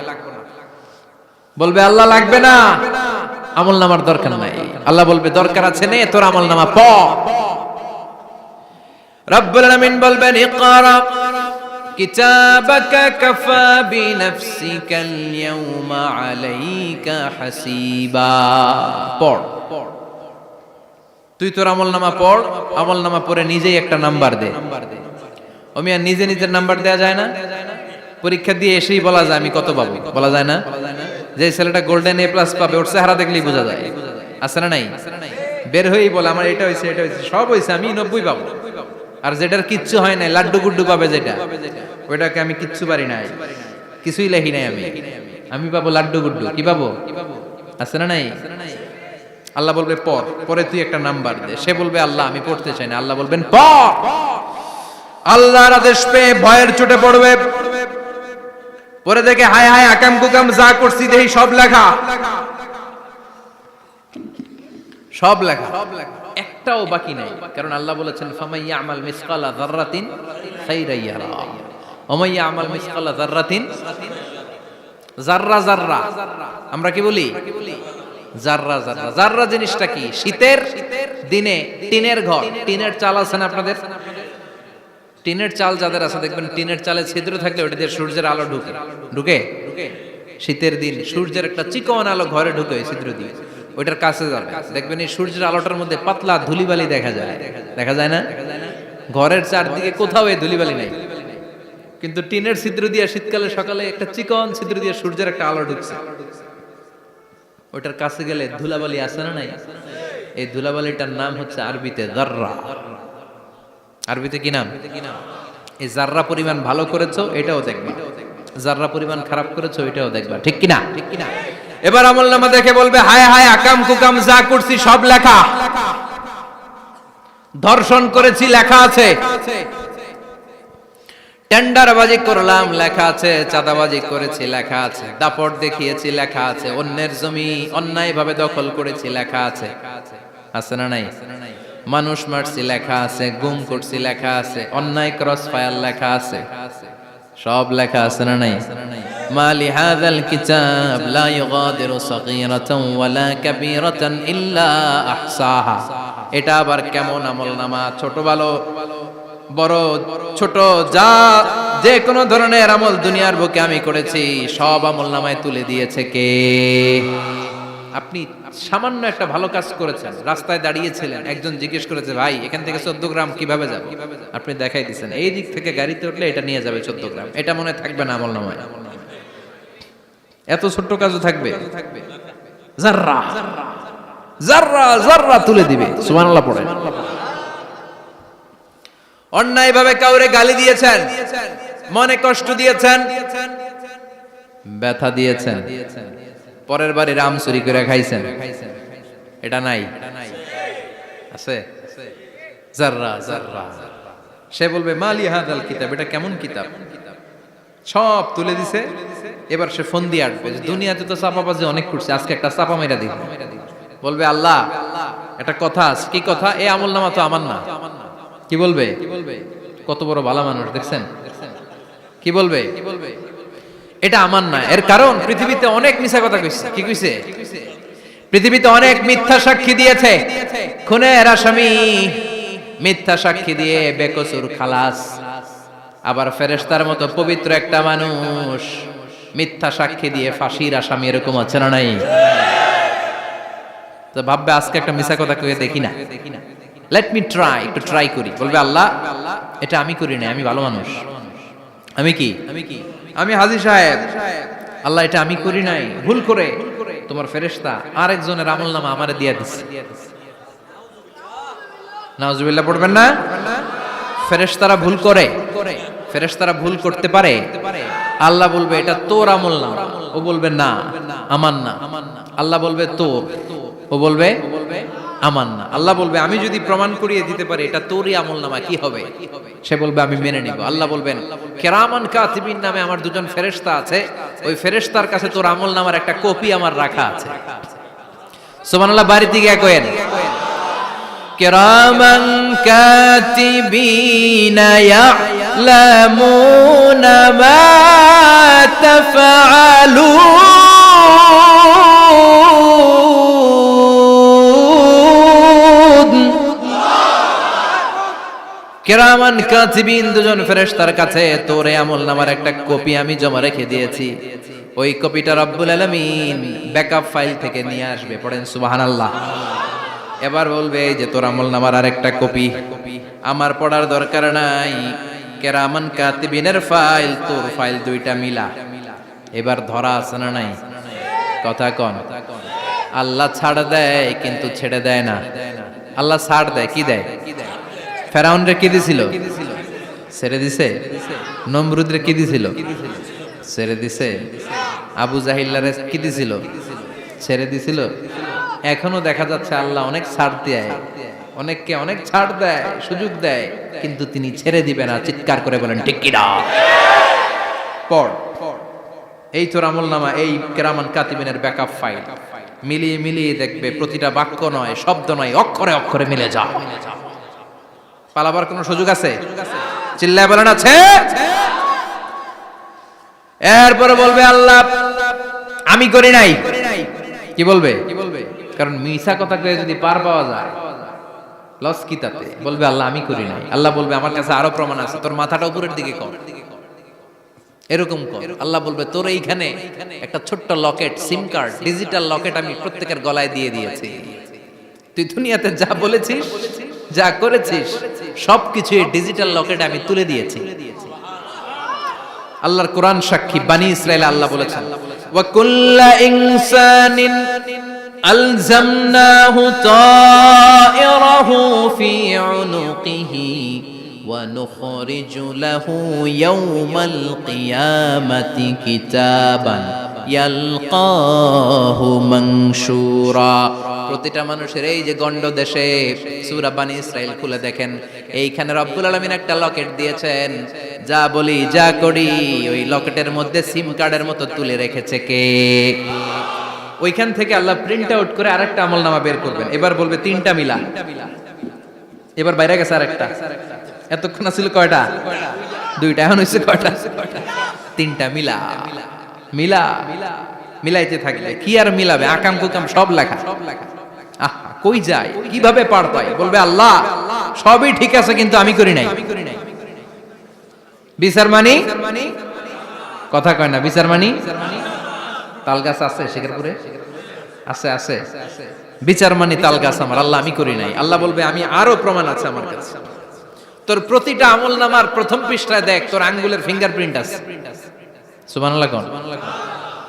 বলবে আল্লাহ লাগবে না, আমল নামার দরকার নাই। আল্লাহ বলবে দরকার আছে, নে তোর আমল নামা পড়। রব্বুল আলামিন বলবেন ইকরা কিতাবাকা কাফা বিনাফসিকাল ইয়াউমা আলাইকা হাসিবা। পড়, তুই তোর আমল নামা পড়। আমল নামা পড়ে নিজেই একটা নাম্বার দে। আমি আর নিজে নিজের নাম্বার দেয়া যায় না? পরীক্ষা দিয়ে এসেই বলা যায় আমি কত পাবো, বলা যায় না? যে ছেলেটা গোল্ডেন এ প্লাস পাবে ওর চেহারা দেখলেই বোঝা যায়, আছে না নাই? বের হয়েই বলে আমার এটা হয়েছে, এটা হয়েছে, সব হয়েছে, আমি 90 পাবো। আর যেটার কিচ্ছু হয় নাই, লাড্ডু গুড্ডু পাবে যেটা, ওইটাকে আমি কিচ্ছু পারি নাই, কিছুই লেখি নাই, আমি পাবো লাড্ডু গুড্ডু। কি পাবো? আছে না নাই? আল্লাহ বলবে পড়, পরে তুই একটা নাম্বার দে। সে বলবে আল্লাহ আমি পড়তে চাই না। আল্লাহ বলবেন পড়। আল্লাহর আদেশ পেয়ে ভয়ের চোটে পড়বে, পরে দেখে হায় হায় আকাম কুকাম যা করছি দেখি সব লেখা, সব লেখা, একটাও বাকি নাই। কারণ আল্লাহ বলেছেন ফামাইয়া আমাল মিসকালা যাররাতিন খাইরান ইয়ারা ওয়া মাইয়া আমাল মিসকালা যাররাতিন, যাররা যাররা আমরা কি বলি? যাররা যাররা। যাররা জিনিসটা কি? শীতের দিনে টিনের ঘর, টিনের চাল আছে না আপনাদের? টিনের চাল যাদের আছে দেখবেন টিনের চালে ছিদ্র থাকলে ওটা দিয়ে সূর্যের আলো ঢুকে, ঢুকে শীতের দিন সূর্যের একটা চিকন আলো ঘরে ঢুকে ওই ছিদ্র দিয়ে, ওইটার কাছে যাবে দেখবেন এই সূর্যের আলোটার মধ্যে পাতলা ধুলিবালি দেখা যায়, দেখা যায় না? ঘরের চারদিকে কোথাও এই ধুলিবালি নাই, কিন্তু টিনের ছিদ্র দিয়ে শীতকালে সকালে একটা চিকন ছিদ্র দিয়ে সূর্যের একটা আলো ঢুকছে, ওইটার কাছে গেলে ধুলাবালি আছে না নাই? এই ধুলাবালিটার নাম হচ্ছে আরবিতে যাররা। আরবিতে কি নাম? এই যাররা পরিমাণ ভালো করেছো এটাও দেখবা, যাররা পরিমাণ খারাপ করেছো এটাও দেখবা, ঠিক কিনা? ঠিক কিনা? এবার আমলনামা দেখে বলবে হায় হায় আকাম কুকাম যা করছি সব লেখা, ধর্ষণ করেছি লেখা আছে, টেন্ডারবাজি করলাম লেখা আছে, চাঁদাবাজি করেছি লেখা আছে, দাপট দেখিয়েছি লেখা আছে, অন্যের জমি অন্যায়ভাবে দখল করেছি লেখা আছে, আছে না নাই? মানুষ মারছি লেখা আছে, গুম করছি লেখা আছে, অন্যায় ক্রস ফায়ার লেখা আছে, সব লেখা আছে না নাই? মালি হাযাল কিতাব লা ইউগাদিরু সাগীরাতান ওয়ালা কাবীরাতান ইল্লা আহসাহা। এটা আবার কেমন আমলনামা? ছোট ভালো বড় ছোট যা যে কোনো ধরনের আমল দুনিয়ার বুকে আমি করেছি সব আমলনামায় তুলে দিয়েছে কে? আপনি সামান্য একটা ভালো কাজ করেছেন, রাস্তায় দাঁড়িয়েছিলেন, একজন জিজ্ঞেস করেছে ভাই এখান থেকে 14 গ্রাম কিভাবে যাবে, আপনি দেখাই দিচ্ছেন এই দিক থেকে গাড়িতে উঠলে এটা নিয়ে যাবে 14 গ্রাম, এটা মনে থাকবে না আমলনামায়? এত ছোট্ট কাজও থাকবে? যাররা যাররা যাররা তুলে দিবে। সুবহানাল্লাহ পড়ে। অন্যায়ভাবে কাউরে গালি দিয়েছেন, মনে কষ্ট দিয়েছেন, ব্যথা দিয়েছেন, পরের বাড়ি রাম চুরি করে খাইছেন, এটা নাই? আছে? যাররা যাররা। সে বলবে মালি হাযাল কিতাব, এটা কেমন কিতাব? সব তুলে দিছে। এবার সে ফোন দিয়ে আসবে, দুনিয়াতে তো চাপাবাজি অনেক করছে, আজকে একটা চাপা মেরা দিই। বলবে আল্লাহ একটা কথা আছে। কি কথা? এই আমলনামা তো আমার না। কি বলবে? কত বড় ভালো মানুষ দেখছেন? কি বলবে? এটা আমার না। এর কারণ পৃথিবীতে অনেক মিথ্যা কথা কইছে। কি কইছে? পৃথিবীতে অনেক মিথ্যা সাক্ষী দিয়েছে, খুনের আসামি মিথ্যা সাক্ষী দিয়ে বেকসুর খালাস। আবার ফেরেশতার মতো পবিত্র একটা মানুষ মিথ্যা সাক্ষী দিয়ে ফাঁসির আসামি, এরকম আছে না নাই? তো ভাববে আজকে একটা মিথ্যা কথা কয়ে দেখি না, লেট মি ট্রাই, একটু ট্রাই করি। বলবে আল্লাহ এটা আমি করি না, আমি ভালো মানুষ। আমি কি? আমি হাজী সাহেব। আল্লাহ এটা আমি করি নাই, ভুল করে তোমার ফেরেশতা আরেকজনের আমলনামা আমারে দিয়ে দিছে। নাউজুবিল্লাহ পড়বেন না? ফেরেশতারা ভুল করে, ফেরেশতারা ভুল করতে পারে। আল্লাহ বলবে এটা তোর আমলনামা, ও বলবে না আমার না। আল্লাহ বলবে তোর, ও বলবে আমার না। আল্লাহ বলবে আমি যদি প্রমাণ করিয়ে দিতে পারি এটা তোরই আমলনামা, কি হবে? সে বলবে আমি মেনে নিব। আল্লাহ বলবেন কিরামান কাতিবিন নামে আমার দুজন ফেরেশতা আছে, ওই ফেরেশতার কাছে তোর আমলনামার একটা কপি আমার রাখা আছে। সুবহানাল্লাহ। বাড়িতে গিয়ে কয়েন কিরামান কাতিবিনা ইয়ালামুনা মা তাফআলুন। কিরামান কাতিবিন, দুজন ফেরেশতার কাছে তোর আমলনামার একটা কপি আমি জমা রেখে দিয়েছি। ওই কপিটা রব্বুল আলামিন ব্যাকআপ ফাইল থেকে নিয়ে আসবে। পড়েন সুবহানাল্লাহ। এবার বলবে এই যে তোর আমলনামার আরেকটা কপি আমার পড়ার দরকার নাই, কিরামান কাতিবিনের ফাইল তোর ফাইল দুইটা মিলা। এবার ধরা আছে না নাই? কথা কন। আল্লাহ ছাড় দেয় কিন্তু ছেড়ে দেয় না। আল্লাহ ছাড় দেয়, কি দেয়? ফেরাউনরে কি দিছিল? ছেড়ে দিছে। নমরুদরে কি দিছিল? ছেড়ে দিছে। আবু জাহিল্লারে কি দিছিল? ছেড়ে দিছিল। এখনো দেখা যাচ্ছে আল্লাহ অনেক ছাড় দেয়, অনেককে অনেক ছাড় দেয়, সুযোগ দেয়, কিন্তু তিনি ছেড়ে দিবে না। চিৎকার করে বলেন ঠিক কি না? পড়, এই তোর আমলনামা, এই কিরামান কাতিবিনের ব্যাকআপ ফাইল মিলিয়ে মিলিয়ে দেখবে প্রতিটা বাক্য নয়, শব্দ নয়, অক্ষরে অক্ষরে মিলে যা। পালাবার কোনো সুযোগ আছে? চিল্লায় বলেন আছে। এরপরে বলবে আল্লাহ আমি করি নাই। কি বলবে? কারণ মিছা কথা কয়ে যদি পার পাওয়া যায় লস কি তাতে? বলবে আল্লাহ আমি করি নাই। আল্লাহ বলবে আমার কাছে আরো প্রমাণ আছে, তোর মাথাটা উপরের দিকে কর, এরকম কর। আল্লাহ বলবে তোর এইখানে একটা ছোট্ট লকেট, সিম কার্ড, ডিজিটাল লকেট আমি প্রত্যেকের গলায় দিয়ে দিয়েছি। তুই দুনিয়াতে যা বলেছিস, যা করেছিস, সবকিছু এই ডিজিটাল লকেট আমি তুলে দিয়েছি। আল্লাহর কোরআন সাক্ষী, বানি ইসরাইল আল্লাহ বলেছেন ওয়া কুল্লা ইনসানিন আলজামনাহু তায়রাহু ফি উনুকিহি ওয়া নুখরিজু লাহু ইয়াওমাল কিয়ামাতি কিতাবান ইয়ালকাহু মানশুরা। প্রতিটা মানুষের এই যে গন্ড দেশে সূরা বানি ইসরাইল খুলে দেখেন, এইখানে রব্বুল আলামিন একটা লকেট দিয়েছেন। যা বলি যা করি ওই লকেটের মধ্যে সিম কার্ডের মতো তুলে রেখেছে কে? ওইখান থেকে আল্লাহ প্রিন্ট আউট করে আরেকটা আমলনামা বের করবেন। এবার বলবে তিনটা মিলা। এবার বাইরে গেছে আরেকটা। এতক্ষণ ছিল কয়টা? দুইটা। এখন হইছে কয়টা? তিনটা মিলা। মিলা মিলাইতে থাকবে। কি আর মিলাবে? আকাম কুকাম সব লেখা। আহা, কই যায়, কিভাবে পার পায়? বলবে আল্লাহ সবই ঠিক আছে কিন্তু আমি করি নাই। বিচার মানি কথা কয় না। বিচার মানি তাল গাছ আছে শেখরপুরে? আছে আছে। বিচার মানি তাল গাছ আমার। আল্লাহ আমি করি নাই। আল্লাহ বলবে আমি আরো প্রমাণ আছে আমার কাছে। তোর প্রতিটা আমলনামার প্রথম পৃষ্ঠায় দেখ তোর আঙ্গুলের ফিঙ্গারপ্রিন্ট আছে। সুবহানাল্লাহ কোন?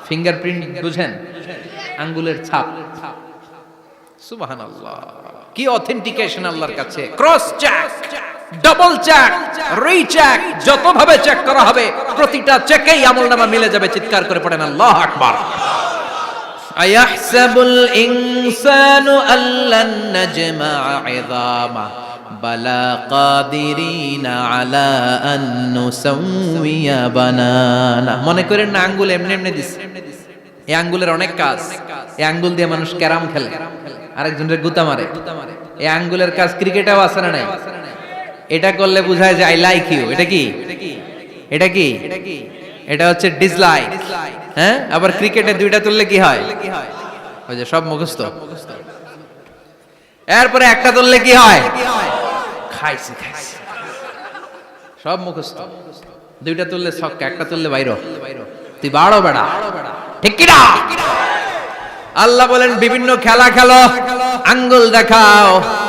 ফিঙ্গারপ্রিন্ট বুঝেন? আঙ্গুলের ছাপ। সুবহানাল্লাহ, কি অথেন্টিকেশন আল্লাহর কাছে। Cross check, double check, recheck, যতভাবে চেক করা হবে প্রতিটা চেকেই আমলনামা মিলে যাবে। চিৎকার করে পড়েন আল্লাহু আকবার। আয়াহসাবুল ইনসানু আল্লান নাজমা'a 'ইযামা বালা কাদিরিনা আলা আন নুসাউইয়া বানানা। মনে করেন না আঙ্গুল এমনি এমনি দিছে। এই আঙ্গুলের অনেক কাজ। এই আঙ্গুল দিয়ে মানুষ ক্যারাম খেলে, আরেকজনের গুতা মারে। এই আঙ্গুলের কাজ ক্রিকেটেও আছে না নাই? এটা করলে বোঝায় যে আই লাইক ইউ। এটা কি? এটা কি? এটা হচ্ছে ডিসলাইক। হ্যাঁ, আবার ক্রিকেটে দুইটা তুললে কি হয়? ওই যে সব মুখস্থ। এরপরে একটা তুললে কি হয়? খাইছে খাইছে, সব মুখস্থ। দুইটা তুললে ছক্কা, একটা তুললে বাইরে। তুই বাড়ো বেড়া, ঠিক কি না? আল্লাহ বলেন বিভিন্ন খেলা খেলো, আঙ্গুল দেখাও,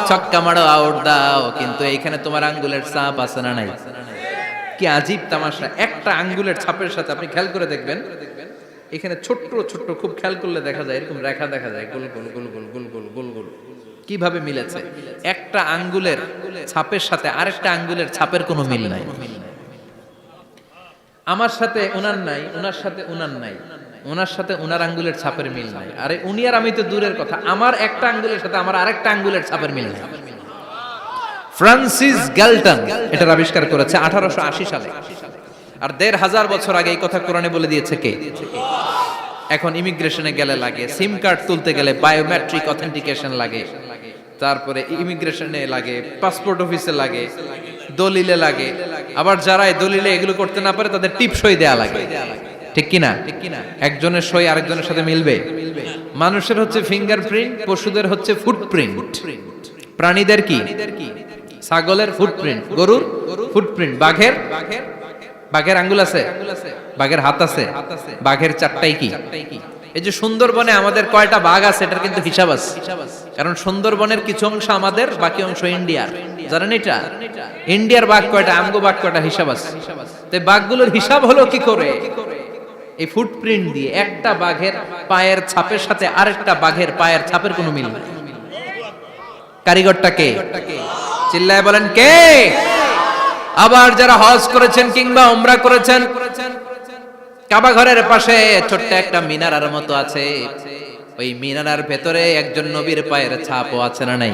ছক্কা মারো, আউট দাও, কিন্তু এইখানে তোমার আঙ্গুলের ছাপ আছে না নাই? কি আজীব তামাশা! একটা আঙ্গুলের ছাপের সাথে আপনি খেয়াল করে দেখবেন, এখানে ছোট্ট ছোট্ট খুব খেয়াল করলে দেখা যায় এরকম রেখা দেখা যায়, গোল গোল গোল গোল গোল গোল গোল গোল। কিভাবে মিলেছে? একটা আঙ্গুলের ছাপের সাথে আরেকটা আঙ্গুলের ছাপের কোনো মিল নাই। আমার সাথে উনার নাই, উনার সাথে উনার নাই, ওনার সাথে ওনার আঙ্গুলের ছাপের মিল নাই। আরে উনি আর আমি তো দূরের কথা, আমার একটা আঙ্গুলের সাথে আমার আরেকটা আঙ্গুলের ছাপের মিল নাই। ফ্রান্সিস গ্যালটন এটার আবিষ্কার করেছে 1880 সালে। আর 1500 বছর আগে এই কথা কোরআনে বলে দিয়েছে কে? এখন ইমিগ্রেশনে গেলে লাগে, সিম কার্ড তুলতে গেলে বায়োমেট্রিক অথেন্টিকেশন লাগে, তারপরে ইমিগ্রেশনে লাগে, পাসপোর্ট অফিসে লাগে, দলিলে লাগে, আবার যারা এই দলিলে এগুলো করতে না পারে তাদের টিপ সই দেয়া লাগে, ঠিক কিনা? একজনের সই আরেকজনের সাথে মিলবে? মানুষের হচ্ছে ফিঙ্গারপ্রিন্ট, পশুদের হচ্ছে ফুটপ্রিন্ট। প্রাণীদের কি? ছাগলের ফুটপ্রিন্ট, গরুর ফুটপ্রিন্ট, বাঘের আঙ্গুল আছে, বাঘের হাত আছে, বাঘের চারটাই কি? এই যে সুন্দরবনে আমাদের কয়টা বাঘ আছে এটার কিন্তু হিসাব আছে, কারণ সুন্দরবনের কিছু অংশ আমাদের, বাকি অংশ ইন্ডিয়ার। জানেন এটা? ইন্ডিয়ার বাঘ কয়টা, আমগো বাঘ কয়টা, হিসাব আছে। তো বাঘগুলোর হিসাব হলো কি করে? এই ফুটপ্রিন্ট দিয়ে। একটা বাঘের পায়ের ছাপের সাথে আরেকটা বাঘের পায়ের ছাপের কোনো মিল নেই। কারিগরটা কে? চিল্লায় বলেন কে? আবার যারা হজ করেছেন কিংবা উমরা করেছেন, কাবা ঘরের পাশে ছোট্ট একটা মিনারার মতো আছে, ওই মিনারার ভেতরে একজন নবীর পায়ের ছাপও আছে না নাই?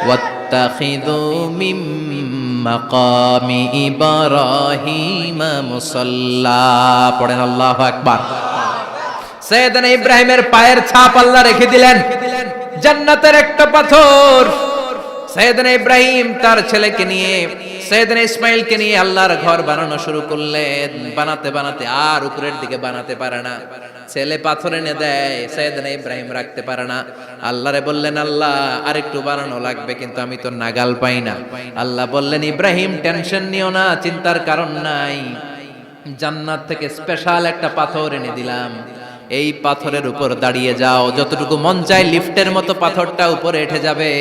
ওয়াত্তাখিযু মিম মাকামি ইব্রাহিম মুসাল্লা, পড়েন আল্লাহু আকবার। সাইয়েদনা ইব্রাহিমের পায়ের ছাপ আল্লাহ রেখে দিলেন জান্নাতের একটা পাথর। সাইয়েদনা ইব্রাহিম তার ছেলেকে নিয়ে, সাইয়েদনা ইসমাইলকে নিয়ে আল্লাহর ঘর বানানো শুরু করলেন। বানাতে বানাতে আর উপরের দিকে বানাতে পারে না, ছেলে পাথর এনে দেয়, সাইয়েদনা ইব্রাহিম রাখতে পারে না। আল্লাহরে বললেন, আল্লাহ আরেকটু বানানো লাগবে, কিন্তু আমি তো নাগাল পাই না। আল্লাহ বললেন, ইব্রাহিম টেনশন নিও না, চিন্তার কারণ নাই, জান্নাত থেকে স্পেশাল একটা পাথর এনে দিলাম, এই পাথরের উপর দাঁড়িয়ে যাও, যতটুকু মন চায় লিফটের মতো পাথরটা উপরে উঠে যাবে,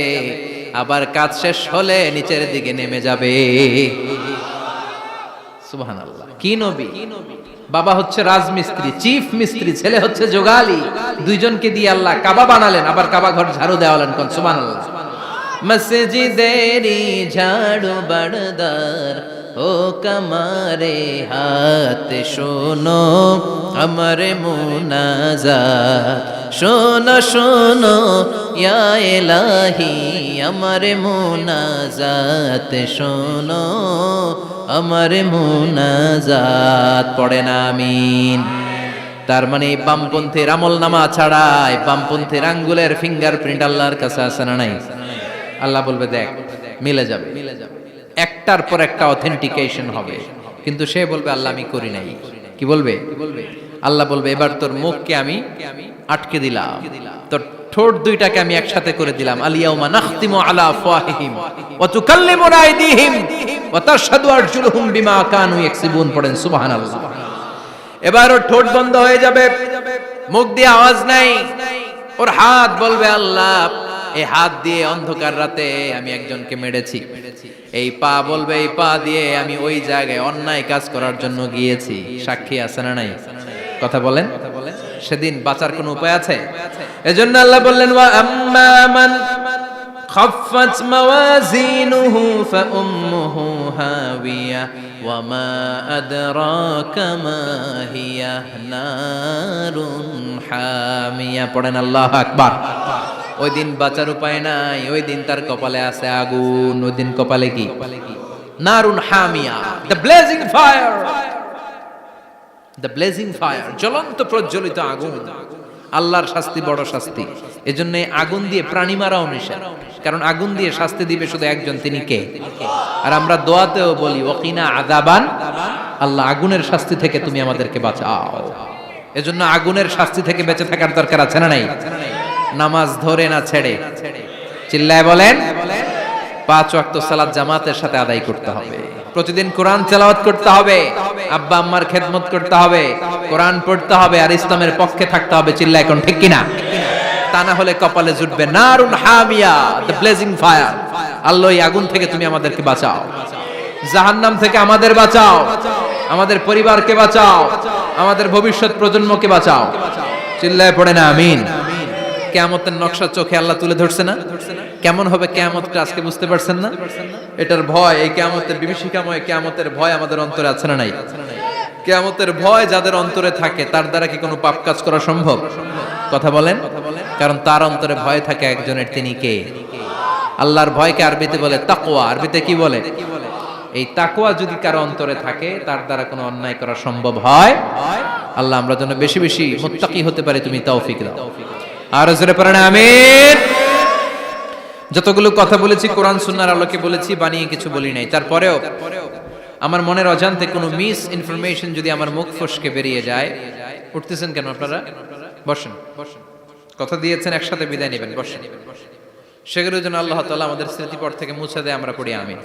আবার কাজ শেষ হলে নিচের দিকে নেমে যাবে। সুবহানাল্লাহ। কি নবী! বাবা হচ্ছে রাজমিস্ত্রি, চিফ মিস্ত্রি, ছেলে হচ্ছে যোগালী, দুইজনকে দিয়ে আল্লাহ কাবা বানালেন, আবার কাবা ঘর ঝাড়ু দেওয়ালেন। কোন সুবহানাল্লাহ। মসজিদেরি ঝাড়ু বারদার ও কমারে হাত, শোনো আমার মুনাজাত, শোনো শোনো ইয়া ইলাহি আমার মুনাজাত, শোনো আমার মুনাজাত, পড়েন আমিন। তার মানে বামপন্থীর আমল নামা ছাড়াই বামপন্থীর আঙ্গুলের ফিঙ্গারপ্রিন্ট আল্লাহর কাছে আছে না নাই? আল্লাহ বলবে দেখ মিলে যাবে, একটার পর একটা অথেন্টিকেশন হবে, কিন্তু সে বলবে আল্লাহ আমি করি নাই। কি বলবে? আল্লাহ বলবে এবার তোর মুখকে আমি আটকে দিলাম, তোর ঠোঁট দুইটাকে আমি একসাথে করে দিলাম। আলিয়াউমা নাখতিমু আলা আফওয়াহিহিম ওয়া তুকাল্লিমুনা আইদিহিম ওয়া তাশহাদু আরজুলুহুম বিমা কানু ইয়াকসিবুন, পড়েন সুবহানাল্লাহ। এবার ওর ঠোঁট বন্ধ হয়ে যাবে, মুখ দিয়ে আওয়াজ নাই, ওর হাত বলবে আল্লাহ এই হাত দিয়ে অন্ধকার রাতে আমি একজনকে মেরেছি, এই পা বলবে এই পা দিয়ে আমি ওই জায়গায় অন্যায় কাজ করার জন্য গিয়েছি। সাক্ষী আছে না নাই? কথা বলেন। সেদিন বাঁচার কোনো উপায় আছে? এজন্য আল্লাহ বললেন, ওয়া আম্মা মান খাফফাত মাওয়াজিনুহু ফাউম্মুহু হাবিয়া ওয়া মা আদরাকা মা হিয়া নারুন হামিয়া, পড়েন আল্লাহু আকবার। ওই দিন বাঁচার উপায় নাই, ওই দিন তার কপালে আছে আগুন। ওই দিন কপালে কি? নারুন হামিয়া, the blazing fire, the blazing fire, জ্বলন্ত প্রজ্বলিত আগুন। আল্লাহর শাস্তি বড় শাস্তি। এজন্য আগুন দিয়ে প্রাণী মারাও নিষেধ, কারণ আগুন দিয়ে শাস্তি দিবে শুধু একজন, তিনি কে? আর আমরা দোয়াতেও বলি ওয়াকিনা আযাবান, আল্লাহ আগুনের শাস্তি থেকে তুমি আমাদেরকে বাঁচাও। এজন্য আগুনের শাস্তি থেকে বেঁচে থাকার দরকার আছে না নাই? নামাজ ধরে না ছেড়ে, চিল্লায় বলেন, 5 ওয়াক্ত সালাত জামাতের সাথে আদায় করতে হবে, প্রতিদিন কোরআন তেলাওয়াত করতে হবে, আব্বা আম্মার খেদমত করতে হবে, কোরআন পড়তে হবে, আর ইসলামের পক্ষে থাকতে হবে। চিল্লায় কোন ঠিক কিনা? তা না হলে কপালে জুটবে নারুন হামিয়া, দ্য ব্লেজিং ফায়ার। আল্লাহ এই আগুন থেকে তুমি আমাদেরকে বাঁচাও, জাহান্নাম থেকে আমাদের বাঁচাও, আমাদের পরিবারকে বাঁচাও, আমাদের ভবিষ্যৎ প্রজন্মকে বাঁচাও। চিল্লায় পড়ে না আমিন। কিয়ামতের নকশা চোখে আল্লাহ তুলে ধরছে না? কেমন হবে কিয়ামতটা আজকে বুঝতে পারছেন না? এটার ভয়, এই কিয়ামতের বিভীষিকাময় কিয়ামতের ভয় আমাদের অন্তরে আছে না নাই? কিয়ামতের ভয় যাদের অন্তরে থাকে তার দ্বারা কি কোনো পাপ কাজ করা সম্ভব? কথা বলেন। কারণ তার অন্তরে ভয় থাকে একজনের, তিনি কে? আল্লাহর ভয়কে আরবিতে বলে তাকওয়া। আরবিতে কি বলে? এই তাকওয়া যদি কারো অন্তরে থাকে তার দ্বারা কোনো অন্যায় করা সম্ভব হয়। আল্লাহ আমরা যেন বেশি বেশি মুত্তাকি হতে পারি, তুমি তৌফিক দাও। আর জোরে পড়েন আমিন। যতগুলো কথা বলেছি কোরআন সুন্নাহর আলোকে বলেছি, বানিয়ে কিছু বলি নাই। তারপরেও আমার মনের অজান্তে কোনো মিস ইনফরমেশন যদি আমার মুখ ফসকে বেরিয়ে যায়, উঠতেছেন কেন আপনারা? বসেন, কথা দিয়েছেন একসাথে বিদায় নেবেন, বসেন। সেগুলোর জন্য আল্লাহ তাআলা আমাদের স্মৃতিপট থেকে মুছে দেয়, আমরা পড়ি আমিন।